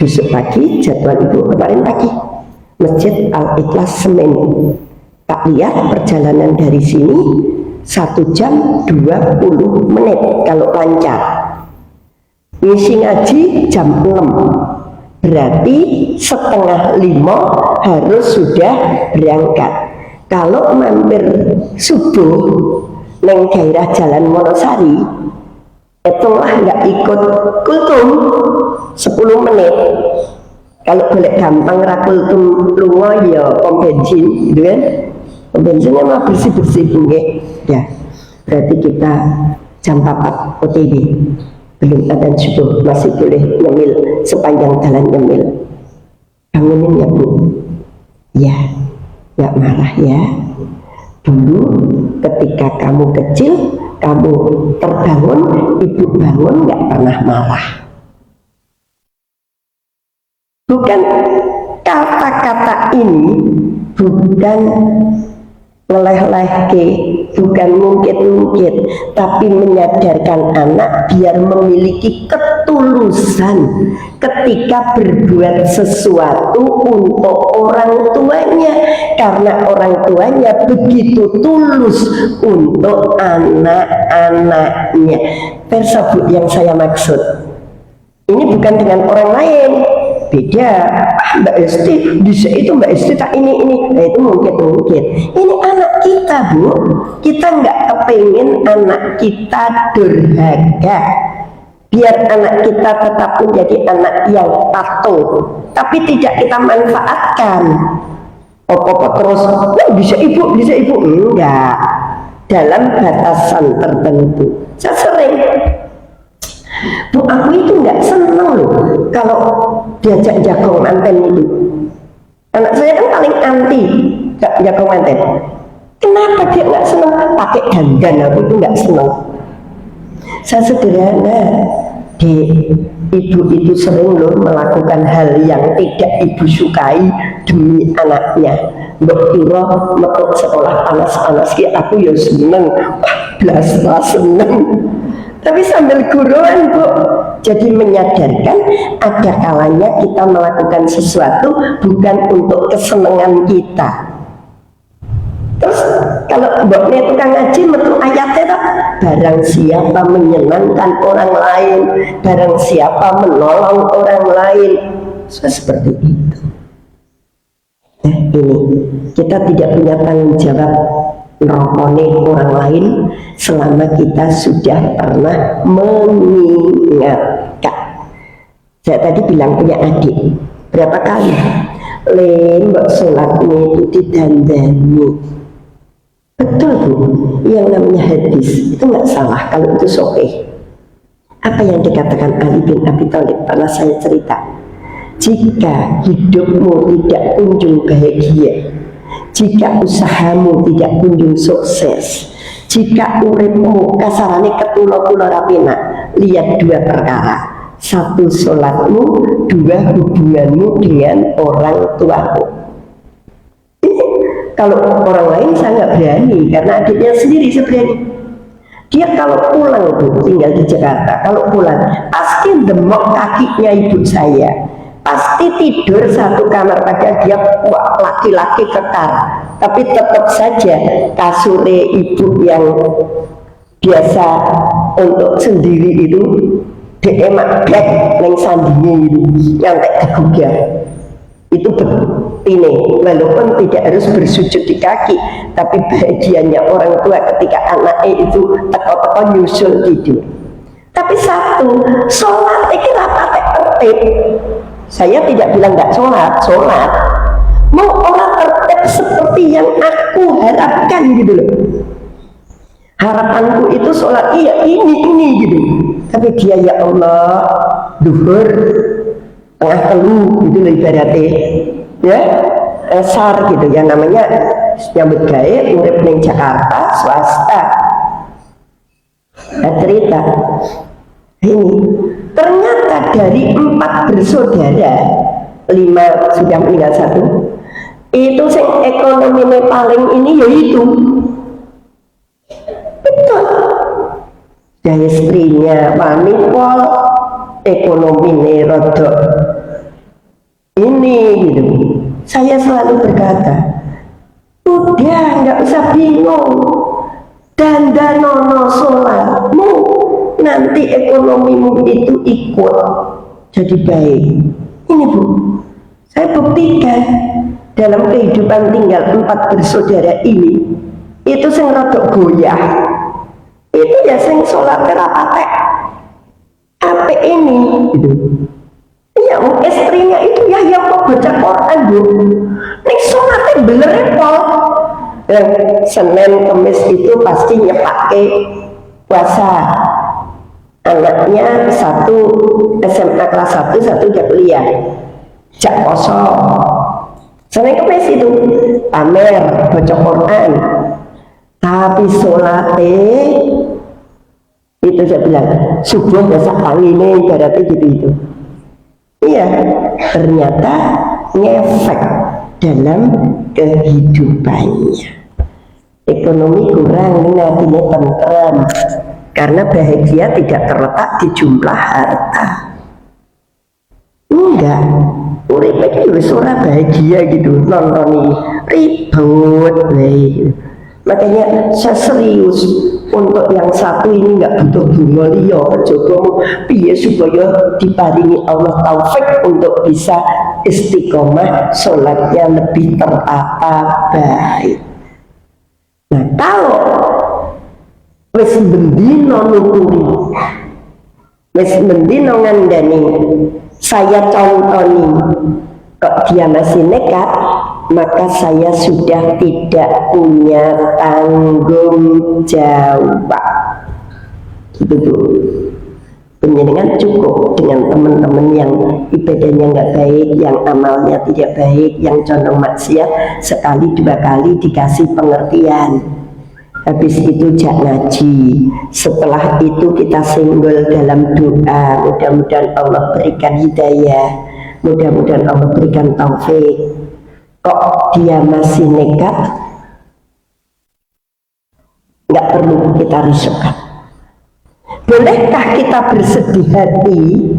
Besok pagi jadwal ibu kemarin pagi Masjid Al-Ikhlas Semen. Tak lihat perjalanan dari sini 1 jam 20 menit kalau lancar. Ngisi ngaji jam 6, berarti setengah 5 harus sudah berangkat. Kalau mampir subuh neng daerah Jalan Wonosari, itulah nggak ikut kultum 10 menit. Kalau boleh gampang rakultum lunga ya pom bensin gitu kan. Pom bensinnya mah bersih-bersih bunga. Ya, berarti kita jam 4 OTW. Belum adzan subuh, masih boleh nyemil sepanjang jalan nyemil. Bangunin ya Bu. Ya, nggak marah ya. Dulu ketika kamu kecil, kamu terbangun, ibu bangun nggak pernah marah. Bukan kata-kata ini, bukan ngeleh-lehke, bukan mungkin-mungkin, tapi menyadarkan anak biar memiliki ketulusan ketika berbuat sesuatu untuk orang tuanya, karena orang tuanya begitu tulus untuk anak-anaknya. Tersebut yang saya maksud. Ini bukan dengan orang lain, beda. Mbak Esti, bisa itu Mbak Esti tak ini. Nah itu mungkin. Ini anak kita Bu, kita nggak kepingin anak kita durhaka. Biar anak kita tetap menjadi anak yang patuh, tapi tidak kita manfaatkan. Apa-apa terus, bisa ibu, enggak. Dalam batasan tertentu. Saya sering, Bu, aku itu nggak seneng loh kalau diajak jagong manten itu. Anak saya kan paling anti jagong manten. Kenapa dia nggak seneng? Pakai dandan, aku itu nggak seneng. Saya sederhana, ibu itu sering loh melakukan hal yang tidak ibu sukai demi anaknya. Mbok kira metu sekolah panas-panas ki aku ya seneng, blas seneng. Tapi sambil guruan Bu, jadi menyadarkan ada kalanya kita melakukan sesuatu bukan untuk kesenangan kita. Terus kalau mboknya tukang ngaji metu ayatnya tak, barang siapa menyenangkan orang lain, barang siapa menolong orang lain, seperti itu. Ini kita tidak punya tanggung jawab ngerokone orang lain selama kita sudah pernah mengingatkan. Saya tadi bilang punya adik berapa kali, mbak sholatnya itu didandani. Betul Bu, yang namanya hadis itu nggak salah kalau itu sahih. Apa yang dikatakan Ali bin Abi Thalib pernah saya cerita, jika hidupmu tidak kunjung bahagia, jika usahamu tidak kunjung sukses, jika uripmu kasarane ketula-tula rapina, lihat dua perkara. Satu, sholatmu. Dua, hubunganmu dengan orang tuamu. Ini kalau orang lain saya nggak berani, karena adiknya sendiri saya berani. Dia kalau pulang tuh, tinggal di Jakarta, kalau pulang pasti demok kakinya ibu saya, pasti tidur satu kamar, padahal dia laki-laki kekar, tapi tetap saja kasure ibu yang biasa untuk sendiri itu emak bek neng sandinya itu yang tak digugah itu betine, walaupun tidak harus bersujud di kaki, tapi bahagianya orang tua ketika anaknya itu teko-teko nyusul tidur. Tapi satu, sholat itu rapatek tertib. Saya tidak bilang nggak sholat, mau orang tertib seperti yang aku harapkan gitu loh. Harapanku itu sholat iya ini gitu, tapi dia ya Allah duhur tengah telu gitu loh ibaratnya, ya asar gitu, yang namanya nyambut gawe urip ning Jakarta swasta. Nah, cerita ini ternyata dari 4 bersaudara, 5 sudah meninggal 1, itu yang ekonominya paling ini yaitu betul dari istrinya wanipol, ekonominya rodok ini gitu. Saya selalu berkata, udah nggak usah bingung, dandanono sholatmu, nanti ekonomimu itu ikut jadi baik. Ini Bu, saya buktikan dalam kehidupan tinggal 4 bersaudara ini, itu sing rodok goyah, itu ya sing sholat terapatek apa ini gitu. Ya istrinya itu ya yang kok baca Quran Bu, nih sholatnya bener pol. Senin Kemis itu pasti nyepake puasa. Anaknya 1 SMA kelas 1, 1 udah kuliah, jak kosong. Senin Kemis itu pamer baca Quran, tapi sholatnya itu saya bilang subuh biasa angin ibaratnya gitu. Iya, ternyata ngefek dalam kehidupannya. Ekonomi kurang, hatinya tenteram, karena bahagia tidak terletak di jumlah harta. Enggak, urip iki wis ora bahagia gitu, nonton ribut gitu. Makanya saya serius untuk yang satu ini nggak butuh bunga liya, coba piye supaya diparingi Allah taufik untuk bisa istiqomah sholatnya lebih tertata baik. Nah kalau wis bendino nuturi, wis bendino ngandani, saya contoni kok dia masih nekat, maka saya sudah tidak punya tanggung jawab. Gitu. Penjenengan cukup dengan teman-teman yang ibadahnya nggak baik, yang amalnya tidak baik, yang condong maksiat, sekali 2 kali dikasih pengertian. Habis itu jak ngaji. Setelah itu kita singgul dalam doa, mudah-mudahan Allah berikan hidayah, mudah-mudahan Allah berikan taufik. Kok dia masih nekat, nggak perlu kita risaukan. Bolehkah kita bersedih hati?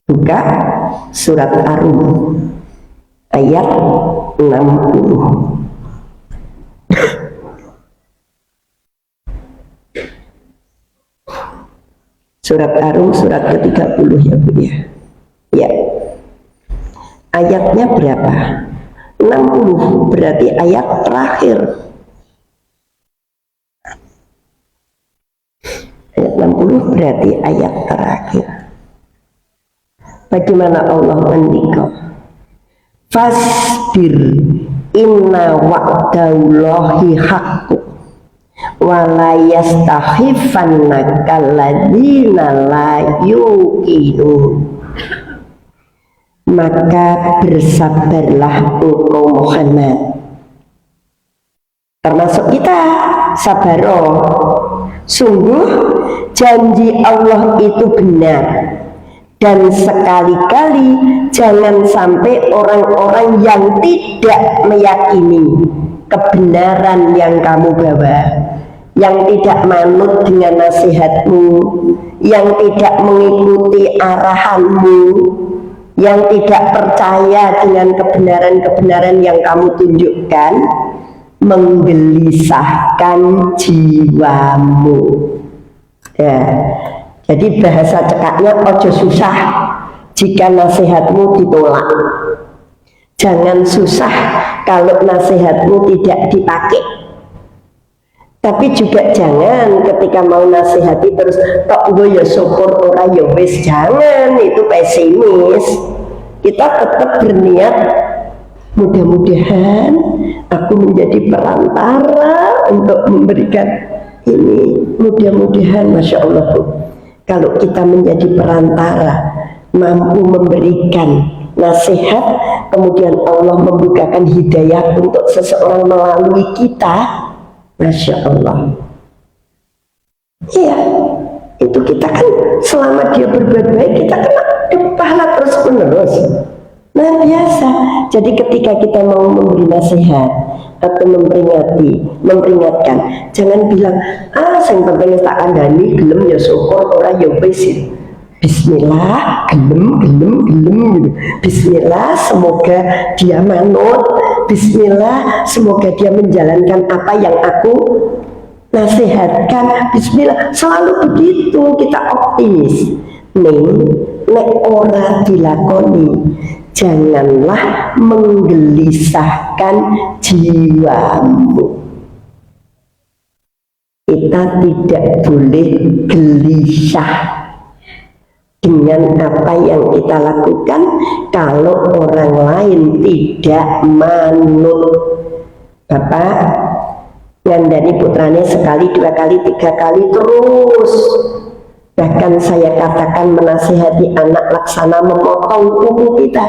Buka surat Ar-Rum ayat 60. Surat Ar-Rum surat ke-30 ya Bu ya. Ya. Ayatnya berapa? 60, berarti ayat terakhir. Ayat 60 berarti ayat terakhir. Bagaimana Allah mendikau? Fasbir inna wa'dallahi haqqu wala yastakhifannaka alladzina la yuqinun. Maka bersabarlah engkau Muhammad, termasuk kita sabaro. Sungguh janji Allah itu benar, dan sekali-kali jangan sampai orang-orang yang tidak meyakini kebenaran yang kamu bawa, yang tidak manut dengan nasihatmu, yang tidak mengikuti arahanmu, yang tidak percaya dengan kebenaran-kebenaran yang kamu tunjukkan, menggelisahkan jiwamu. Ya, jadi bahasa cekaknya ojo susah jika nasihatmu ditolak. Jangan susah kalau nasihatmu tidak dipakai. Tapi juga jangan ketika mau nasihati terus tok gue ya syukur ora ya wis, jangan, itu pesimis. Kita tetap berniat mudah-mudahan aku menjadi perantara untuk memberikan ini. Mudah-mudahan, Masya Allah Bu, kalau kita menjadi perantara, mampu memberikan nasihat, kemudian Allah membukakan hidayah untuk seseorang melalui kita, Masya Allah. Iya, itu kita kan selama dia berbuat baik, kita kena pahala terus menerus. Nah biasa. Jadi ketika kita mau memberi nasihat atau memperingatkan, jangan bilang sing penting tak kandhani gelem ya syukur, ora ya wis. Bismillah, gelem gitu. Bismillah, semoga dia manut. Bismillah, semoga dia menjalankan apa yang aku nasihatkan. Bismillah, selalu begitu kita optimis. Nek ora dilakoni, janganlah menggelisahkan jiwamu. Kita tidak boleh gelisah dengan apa yang kita lakukan kalau orang lain tidak manut. Bapak ngandani putranya sekali, dua kali, tiga kali terus. Bahkan saya katakan menasihati anak laksana memotong kuku kita.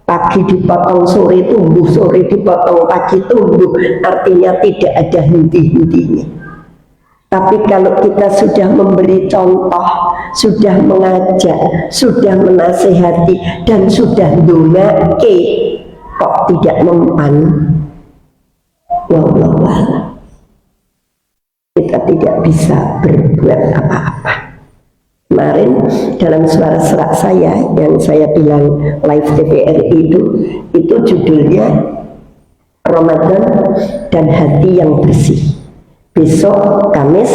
Pagi dipotong, sore tumbuh, sore dipotong, pagi tumbuh. Artinya tidak ada henti-hentinya. Tapi kalau kita sudah memberi contoh, sudah mengajak, sudah menasihati, dan sudah ndongake, kok tidak mempan, wallahu a'lam, kita tidak bisa berbuat apa-apa. Kemarin dalam suara serak saya yang saya bilang live TVRI itu judulnya Ramadan dan Hati yang Bersih. Besok Kamis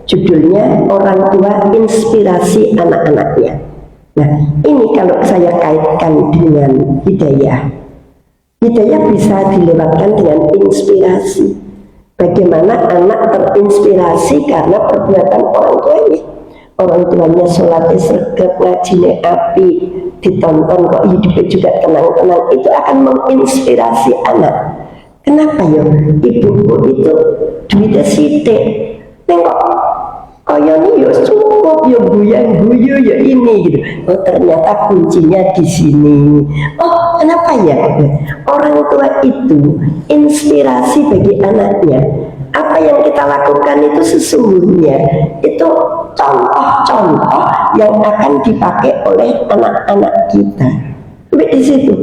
judulnya Orang Tua Inspirasi Anak-Anaknya. Nah ini kalau saya kaitkan dengan hidayah, hidayah bisa dilewatkan dengan inspirasi. Bagaimana anak terinspirasi karena perbuatan orang tuanya. Orang tuanya sholatnya sregep, ngajinya api, ditonton kok hidupnya juga tenang-tenang, itu akan menginspirasi anak. Kenapa ya? Ibuku itu duitnya sithik, nengok kaya ini ya cukup, ya guyu ya ini gitu. Oh ternyata kuncinya di sini. Oh kenapa ya? Orang tua itu inspirasi bagi anaknya. Apa yang kita lakukan itu sesungguhnya itu contoh-contoh yang akan dipakai oleh anak-anak kita. Sampai di situ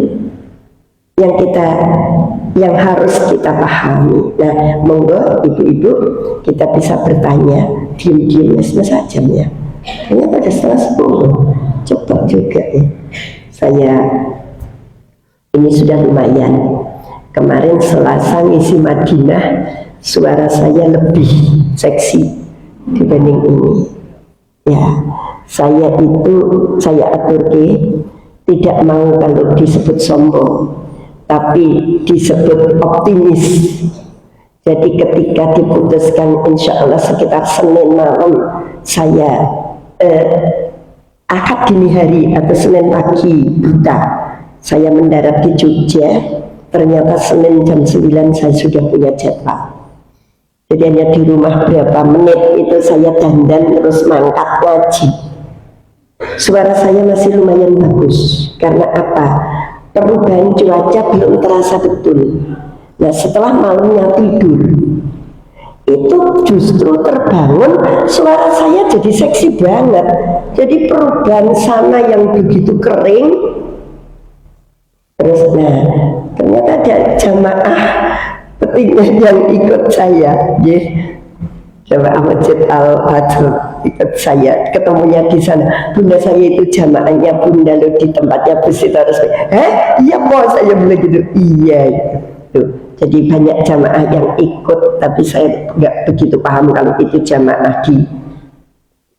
yang harus kita pahami. Nah, monggo ibu-ibu kita bisa bertanya, diam-diam saja ya. Hanya pada setengah 10, cepat juga ya. Saya ini sudah lumayan. Kemarin Selasa ngisi Madinah, suara saya lebih seksi dibanding ini. Ya, saya atur tidak mau kalau disebut sombong, tapi disebut optimis. Jadi ketika diputuskan insya Allah sekitar Senin malam saya akad dini hari atau Senin pagi buta saya mendarat di Jogja, ternyata Senin jam 9 saya sudah punya jadwal. Jadi hanya di rumah berapa menit itu saya dandan terus mangkat ngaji. Suara saya masih lumayan bagus. Karena apa? Perubahan cuaca belum terasa betul. Nah setelah malamnya tidur, itu justru terbangun suara saya jadi seksi banget. Jadi perubahan sana yang begitu kering, terus nah ternyata ada jamaah petinggi yang ikut saya, jamaah Masjid Al-Fajr ikut saya, ketemunya di sana. Bunda saya itu jamaahnya Bunda lo di tempatnya bus itu harus. Iya mau saya bilang gitu. Iya itu. Jadi banyak jamaah yang ikut, tapi saya nggak begitu paham kalau itu jamaah di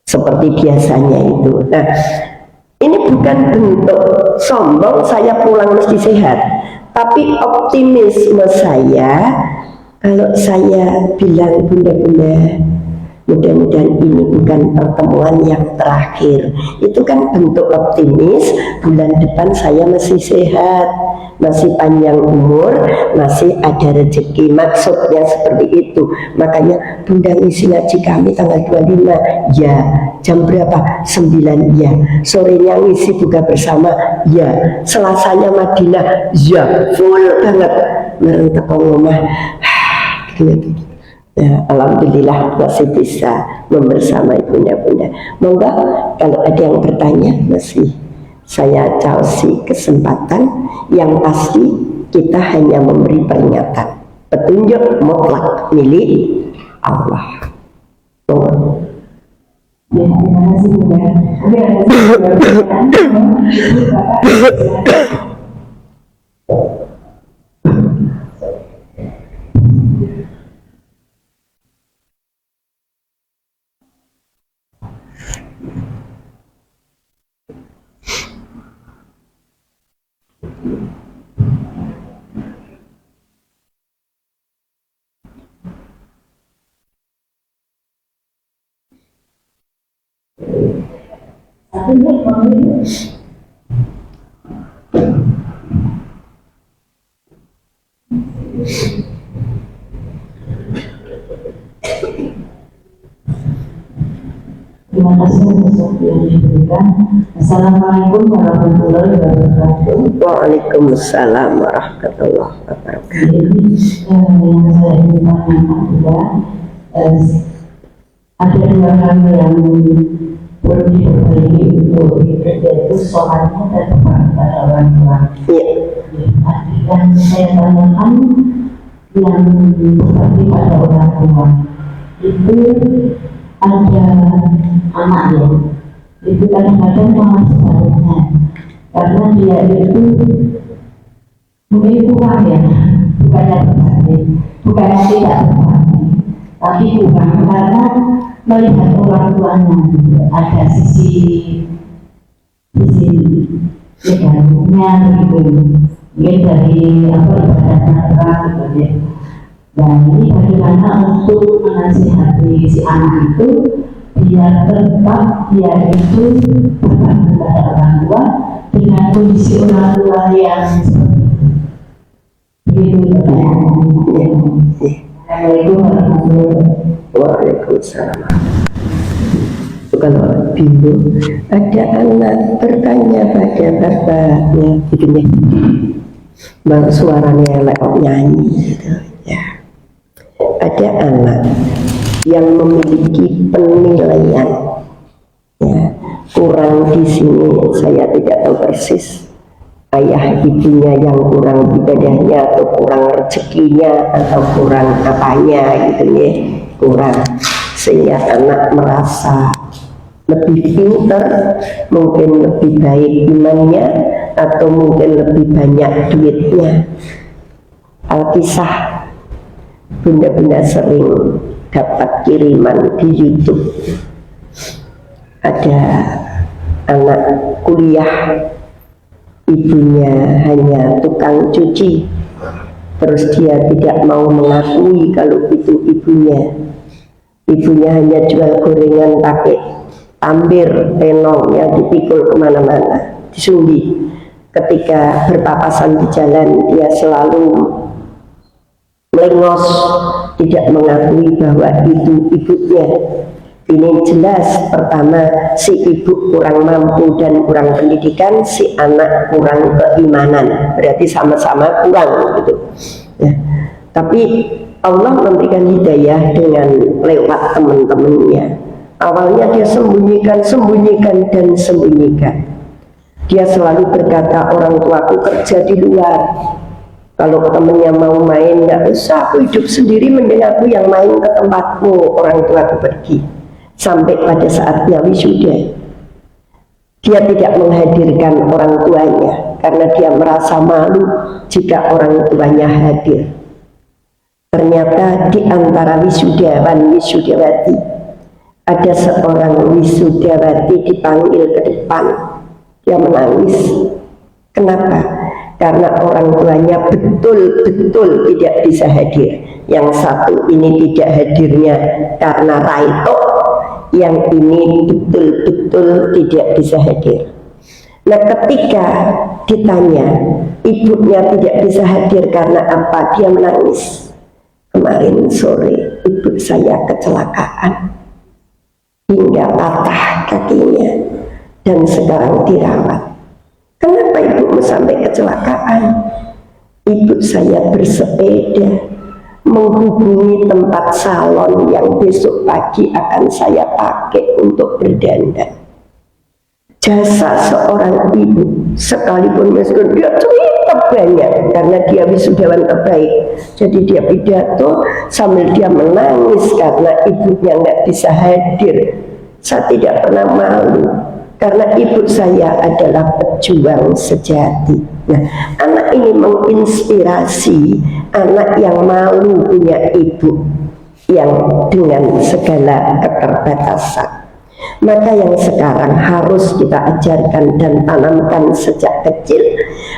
seperti biasanya itu. Nah, ini bukan bentuk sombong saya pulang mesti sehat, tapi optimisme saya kalau saya bilang bunda-bunda mudah-mudahan ini bukan pertemuan yang terakhir, itu kan bentuk optimis. Bulan depan saya masih sehat, masih panjang umur, masih ada rezeki, maksudnya seperti itu. Makanya bunda ngisi ngaji kami tanggal 25, ya. Jam berapa? 9, ya. Sorenya ngisi buka bersama, ya. Selasanya Madinah, ya. Full banget. Merentak ngomah, gitu. Ya, alhamdulillah masih bisa membersamai bunda-bunda. Monggo kalau ada yang bertanya masih saya kasih kesempatan. Yang pasti kita hanya memberi peringatan, petunjuk mutlak milik Allah. Ya, terima kasih Bunda. Tapi ada terima kasih atas waktu yang diberikan. Assalamualaikum warahmatullahi wabarakatuh. Waalaikumsalam warahmatullahi wabarakatuh. Jadi yang saya ingin tanyakan juga ada dua hal yang perlu diperbaiki untuk hidup, yaitu sholatnya dan kepada orang tua. Yang saya tanyakan yang seperti pada orang tua itu ada anaknya, itu kadang-kadang malah sebaliknya, karena dia itu mungkin kurang ya, bukannya berbakti, bukannya tidak berbakti, tapi kurang karena melihat orang tuanya ada sisi negatifnya gitu, mungkin dari ibadahnya kurang gitu ya. Dan ini bagaimana untuk menasihati si anak itu biar tetap dia itu berbakti pada orang tua dengan kondisi orang tua yang seperti itu. Assalamualaikum warahmatullahi wabarakatuh. Waalaikumsalam. Kalau bingung, ada anak bertanya pada bapaknya, begini, bang suaranya lekok nyanyi gitu ya. Ada anak yang memiliki penilaian ya, kurang di sini saya tidak tahu persis, ayah ibunya yang kurang ibadahnya atau kurang rezekinya atau kurang apanya gitu ya, kurang, sehingga anak merasa lebih pintar, mungkin lebih baik imannya, atau mungkin lebih banyak duitnya. Alkisah bunda-bunda sering dapat kiriman di YouTube, ada anak kuliah ibunya hanya tukang cuci, terus dia tidak mau mengakui kalau itu ibunya. Ibunya hanya jual gorengan pakai tambir, tenong yang dipikul kemana-mana, disumbi. Ketika berpapasan di jalan, dia selalu melengos, tidak mengakui bahwa itu ibunya. Ini jelas, pertama si ibu kurang mampu dan kurang pendidikan, si anak kurang keimanan, berarti sama-sama kurang gitu ya. Tapi Allah memberikan hidayah dengan lewat teman-temannya. Awalnya dia sembunyikan dan sembunyikan. Dia selalu berkata, orang tuaku kerja di luar, kalau temennya mau main nggak usah, aku hidup sendiri, mending aku yang main ke tempatku. Orang tuaku pergi. Sampai pada saatnya wisuda, dia tidak menghadirkan orang tuanya karena dia merasa malu jika orang tuanya hadir. Ternyata di antara wisudawan wisudawati ada seorang wisudawati dipanggil ke depan. Dia menangis. Kenapa? Karena orang tuanya betul-betul tidak bisa hadir. Yang satu ini tidak hadirnya karena raito, yang ini betul-betul tidak bisa hadir. Nah, ketika ditanya ibunya tidak bisa hadir karena apa, dia menangis. Kemarin sore ibu saya kecelakaan hingga patah kakinya dan sekarang dirawat. Kenapa ibumu sampai kecelakaan? Ibu saya bersepeda menghubungi tempat salon yang besok pagi akan saya pakai untuk berdandan. Jasa seorang ibu, sekalipun meskipun dia cerita banyak karena dia wisudawan terbaik, jadi dia pidato sambil dia menangis karena ibunya nggak bisa hadir. Saya tidak pernah malu karena ibu saya adalah pejuang sejati. Nah, anak ini menginspirasi anak yang malu punya ibu yang dengan segala keterbatasan. Maka yang sekarang harus kita ajarkan dan tanamkan sejak kecil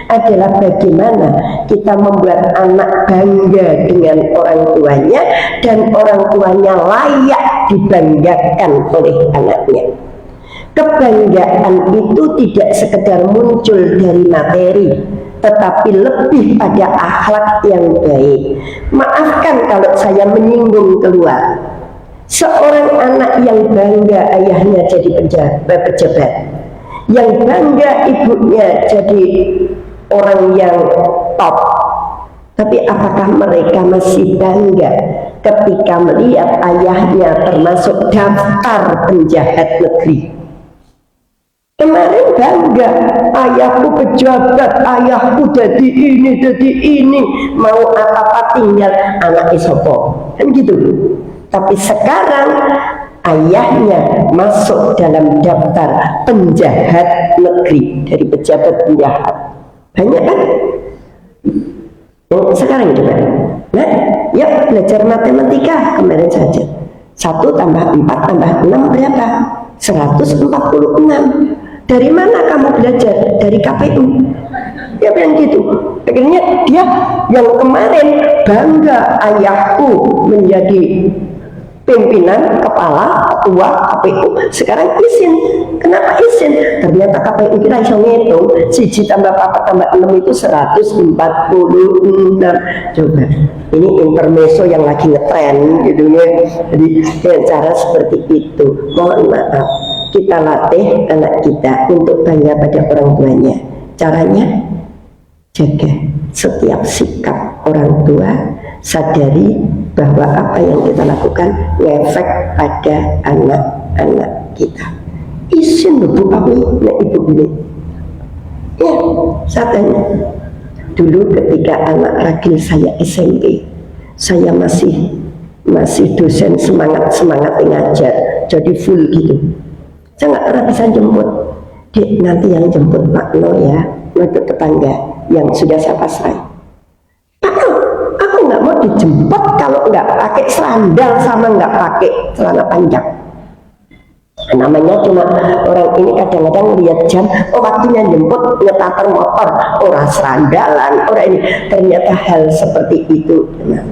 adalah bagaimana kita membuat anak bangga dengan orang tuanya dan orang tuanya layak dibanggakan oleh anaknya. Kebanggaan itu tidak sekedar muncul dari materi, tetapi lebih pada akhlak yang baik. Maafkan kalau saya menyinggung keluar. Seorang anak yang bangga ayahnya jadi pejabat, yang bangga ibunya jadi orang yang top, tapi apakah mereka masih bangga ketika melihat ayahnya termasuk daftar penjahat negeri? Kemarin bangga, ayahku pejabat, ayahku jadi ini, mau apa tinggal anak isopo, kan gitu. Tapi sekarang ayahnya masuk dalam daftar penjahat negeri, dari pejabat penjahat. Banyak kan? Sekarang juga. Nah, yuk belajar matematika kemarin saja. 1 tambah 4 tambah 6 berapa? 146. Dari mana kamu belajar? Dari KPU. Ya kan gitu. Akhirnya dia yang kemarin bangga ayahku menjadi pimpinan, kepala, ketua KPU, sekarang izin. Kenapa izin? Ternyata KPU kita bisa ngitung 1 tambah 4 tambah 6 itu 146. Coba, ini intermezzo yang lagi ngetren gitu ya. Jadi cara seperti itu. Mohon maaf, kita latih anak kita untuk bangga pada orang tuanya. Caranya jaga setiap sikap orang tua, sadari bahwa apa yang kita lakukan ngefek pada anak-anak kita. Izin Bu, aku nak ibu ini. Ya, saya tanya. Dulu ketika anak ragil saya SMP, saya masih dosen semangat ngajar, jadi full gitu. Saya nggak pernah bisa jemput. Dek, nanti yang jemput Pak No ya, untuk tetangga yang sudah saya pasrah. Pak No, aku nggak mau dijemput kalau nggak pakai sandal sama nggak pakai celana panjang. Namanya cuma orang ini kadang-kadang lihat jam, oh waktunya jemput ngetater motor, orang serandalan, orang ini. Ternyata hal seperti itu. Nah,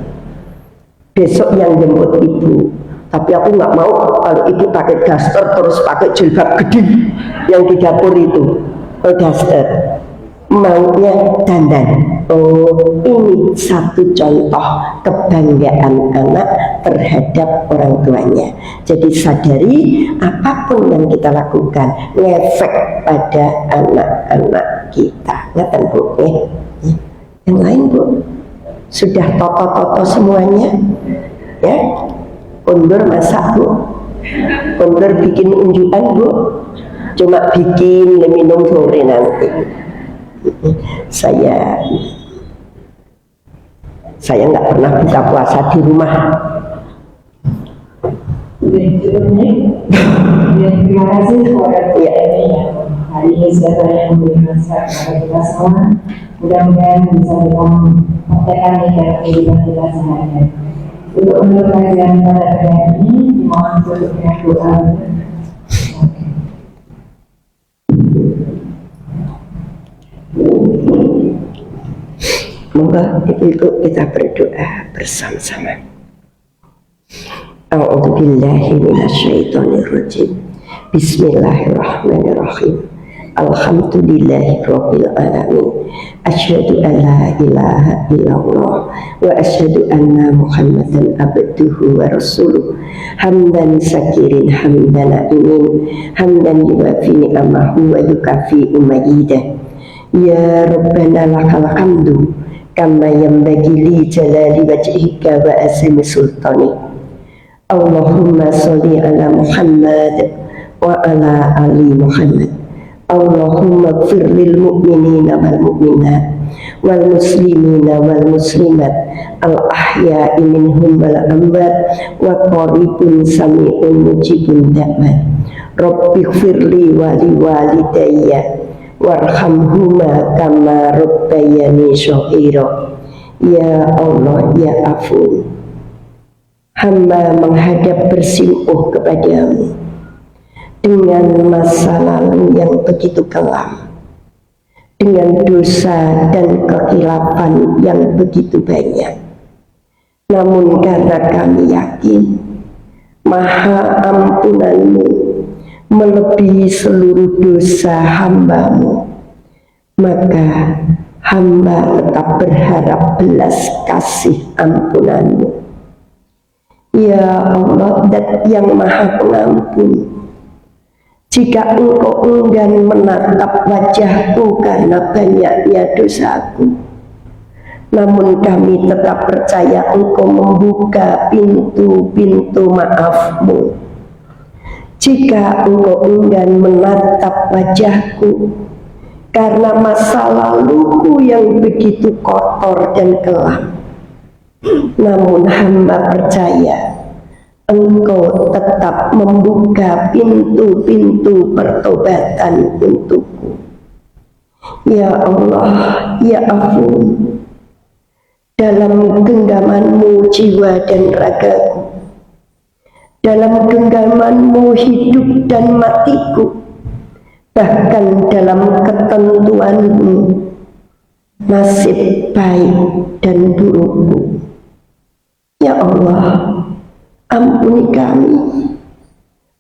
besok yang jemput ibu, tapi aku nggak mau kalau ibu pakai daster terus pakai jilbab gede yang di dapur itu, oh daster, maunya dandan. Oh, ini satu contoh kebanggaan anak terhadap orang tuanya. Jadi sadari apapun yang kita lakukan ngefek pada anak-anak kita. Ngeten Bu, yang lain Bu sudah toto-toto semuanya, ya. Kondur masak Bu, kondur bikin unjukan Bu, cuma bikin minum sore nanti. Saya nggak pernah buka puasa di rumah. Terima kasih kepada hari ini siapa yang memberi nasihat kepada kita semua. Mudah-mudahan bisa kita praktekkan di dalam kehidupan kita sehari-hari. Untuk menutup kajian pada hari ini, dimohon tutupnya doa. Moga itu kita berdoa bersama-sama. A'udzubillahi minasyaitonirrajim. Bismillahirrahmanirrahim. Alhamdulillahi rabbil alamin. Asyhadu an la ilaha illallah wa asyhadu anna Muhammadan abduhu wa rasuluh. Hamdan sakirin hamdan na'imin, hamdan yuwafi ni'amahu wa yukafi umayyidah. Ya Rabbana lakal hamdu kama yanbaghi li jalali wajhika wa azimi sultani. Allahumma sholli ala Muhammad wa ala ali Muhammad. Allahumma ighfir lil mu'minina wal mu'minat wal muslimina wal muslimat al ahya'i minhum wal amwat wa qaribun sami'un mujibun da'wat. Rabbi ighfirli wa li walidayya warhamhuma kama rabbayani shaghira. Ya Allah, ya Afun, hamba menghadap bersimpuh kepadamu dengan masa lalu yang begitu kelam, dengan dosa dan kekilapan yang begitu banyak. Namun karena kami yakin maha ampunanmu melebihi seluruh dosa hambamu, maka hamba tetap berharap belas kasih ampunanmu. Ya Allah, Dat yang maha pengampun, jika engkau enggan menatap wajahku karena banyaknya dosaku, namun kami tetap percaya engkau membuka pintu-pintu maafmu. Jika engkau enggan menatap wajahku karena masa laluku yang begitu kotor dan kelam, namun hamba percaya engkau tetap membuka pintu-pintu pertobatan untukku. Ya Allah, ya Afun, dalam genggamanmu jiwa dan ragaku, dalam genggamanmu hidup dan matiku, bahkan dalam ketentuanmu nasib baik dan burukku. Ya Allah, ampuni kami,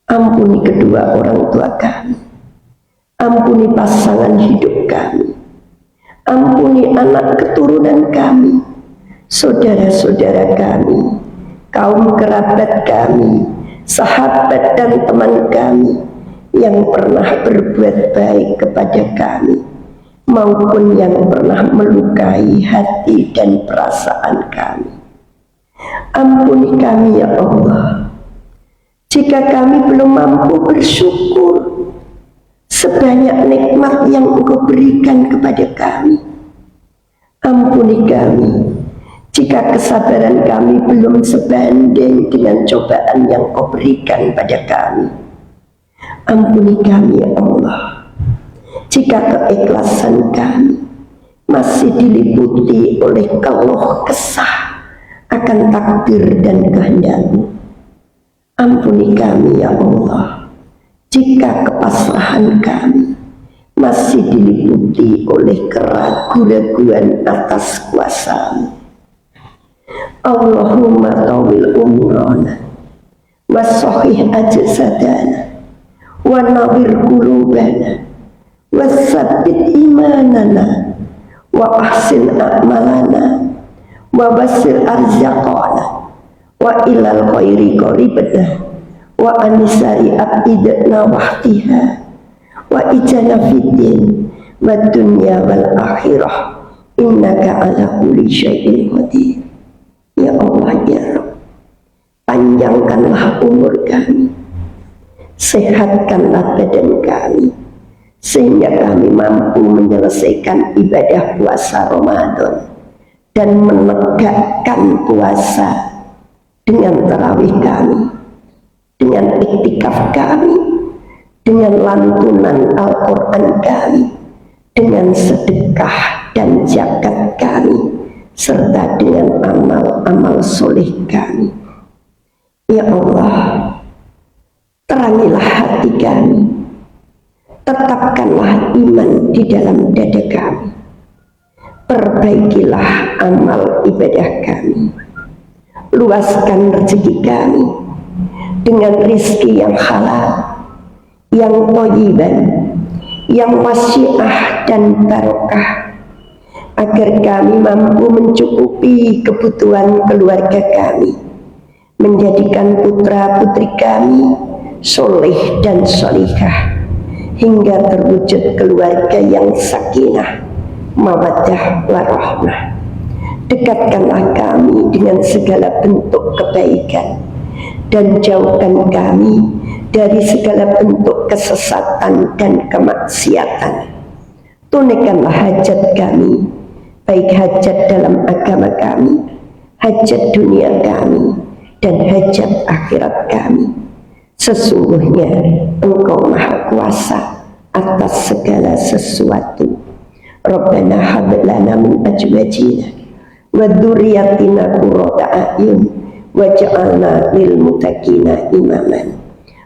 ampuni kedua orang tua kami, ampuni pasangan hidup kami, ampuni anak keturunan kami, saudara-saudara kami, kaum kerabat kami, sahabat dan teman kami yang pernah berbuat baik kepada kami, maupun yang pernah melukai hati dan perasaan kami. Ampuni kami ya Allah, jika kami belum mampu bersyukur sebanyak nikmat yang Engkau berikan kepada kami. Ampuni kami jika kesabaran kami belum sebanding dengan cobaan yang Kau berikan pada kami. Ampuni kami ya Allah, jika keikhlasan kami masih diliputi oleh keluh kesah akan takdir dan kehendak-Mu. Ampuni kami ya Allah, jika kepasrahan kami masih diliputi oleh keraguan-raguan atas kuasa-Mu. Allahumma tawil umrana wa sahih ajsadana wa nawir qulubana wa sabbit imanana wa ahsin a'malana wa basir arzaqana wa ilal khairi qaribna wa anisari abidna wahtiha wa ijana fiddin wa dunya wal akhirah innaka ala kulli syai'in qadir. Ya Allah ya Rabb, panjangkanlah umur kami, sehatkanlah badan kami, sehingga kami mampu menyelesaikan ibadah puasa Ramadan dan menegakkan puasa dengan tarawih kami, dengan iktikaf kami, dengan lantunan Al-Quran kami, dengan sedekah dan zakat kami, serta dengan amal-amal soleh kami. Ya Allah, terangilah hati kami, tetapkanlah iman di dalam dada kami, perbaikilah amal ibadah kami, luaskan rezeki kami dengan rizki yang halal, yang thayyiban, yang wasi'ah dan barokah, agar kami mampu mencukupi kebutuhan keluarga kami, menjadikan putra-putri kami soleh dan solihah, hingga terwujud keluarga yang sakinah, mawaddah warahmah. Dekatkanlah kami dengan segala bentuk kebaikan dan jauhkan kami dari segala bentuk kesesatan dan kemaksiatan. Tunaikanlah hajat kami, baik hajat dalam agama kami, hajat dunia kami, dan hajat akhirat kami. Sesungguhnya Engkau Maha Kuasa atas segala sesuatu. Rabbana hab lana min azwajina wa dzurriyyatina qurrata a'yun waj'alna lil muttaqina imaman.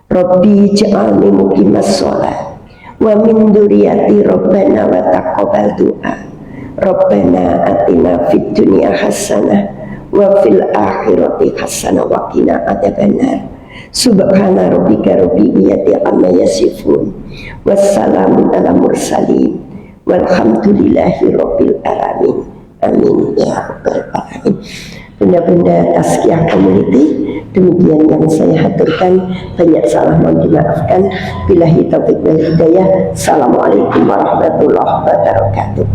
Rabbi ij'alni muqimas shalah wa min dzurriyyati rabbana wa taqabbal du'a. Rabbana atina fid dunya hasanah wa fil akhirati hasanah wa qina adzabannar. Subhana rabbika rabbil izzati amma yasifun wassalamun ala mursalin walhamdulillahi rabbil alamin. Amin ya rabbal alamin. Benda-benda Tazkiyah Community, demikian yang saya haturkan. Banyak salah mohon dimaafkan. Billahi taufiq wal hidayah. Assalamualaikum warahmatullahi wabarakatuh.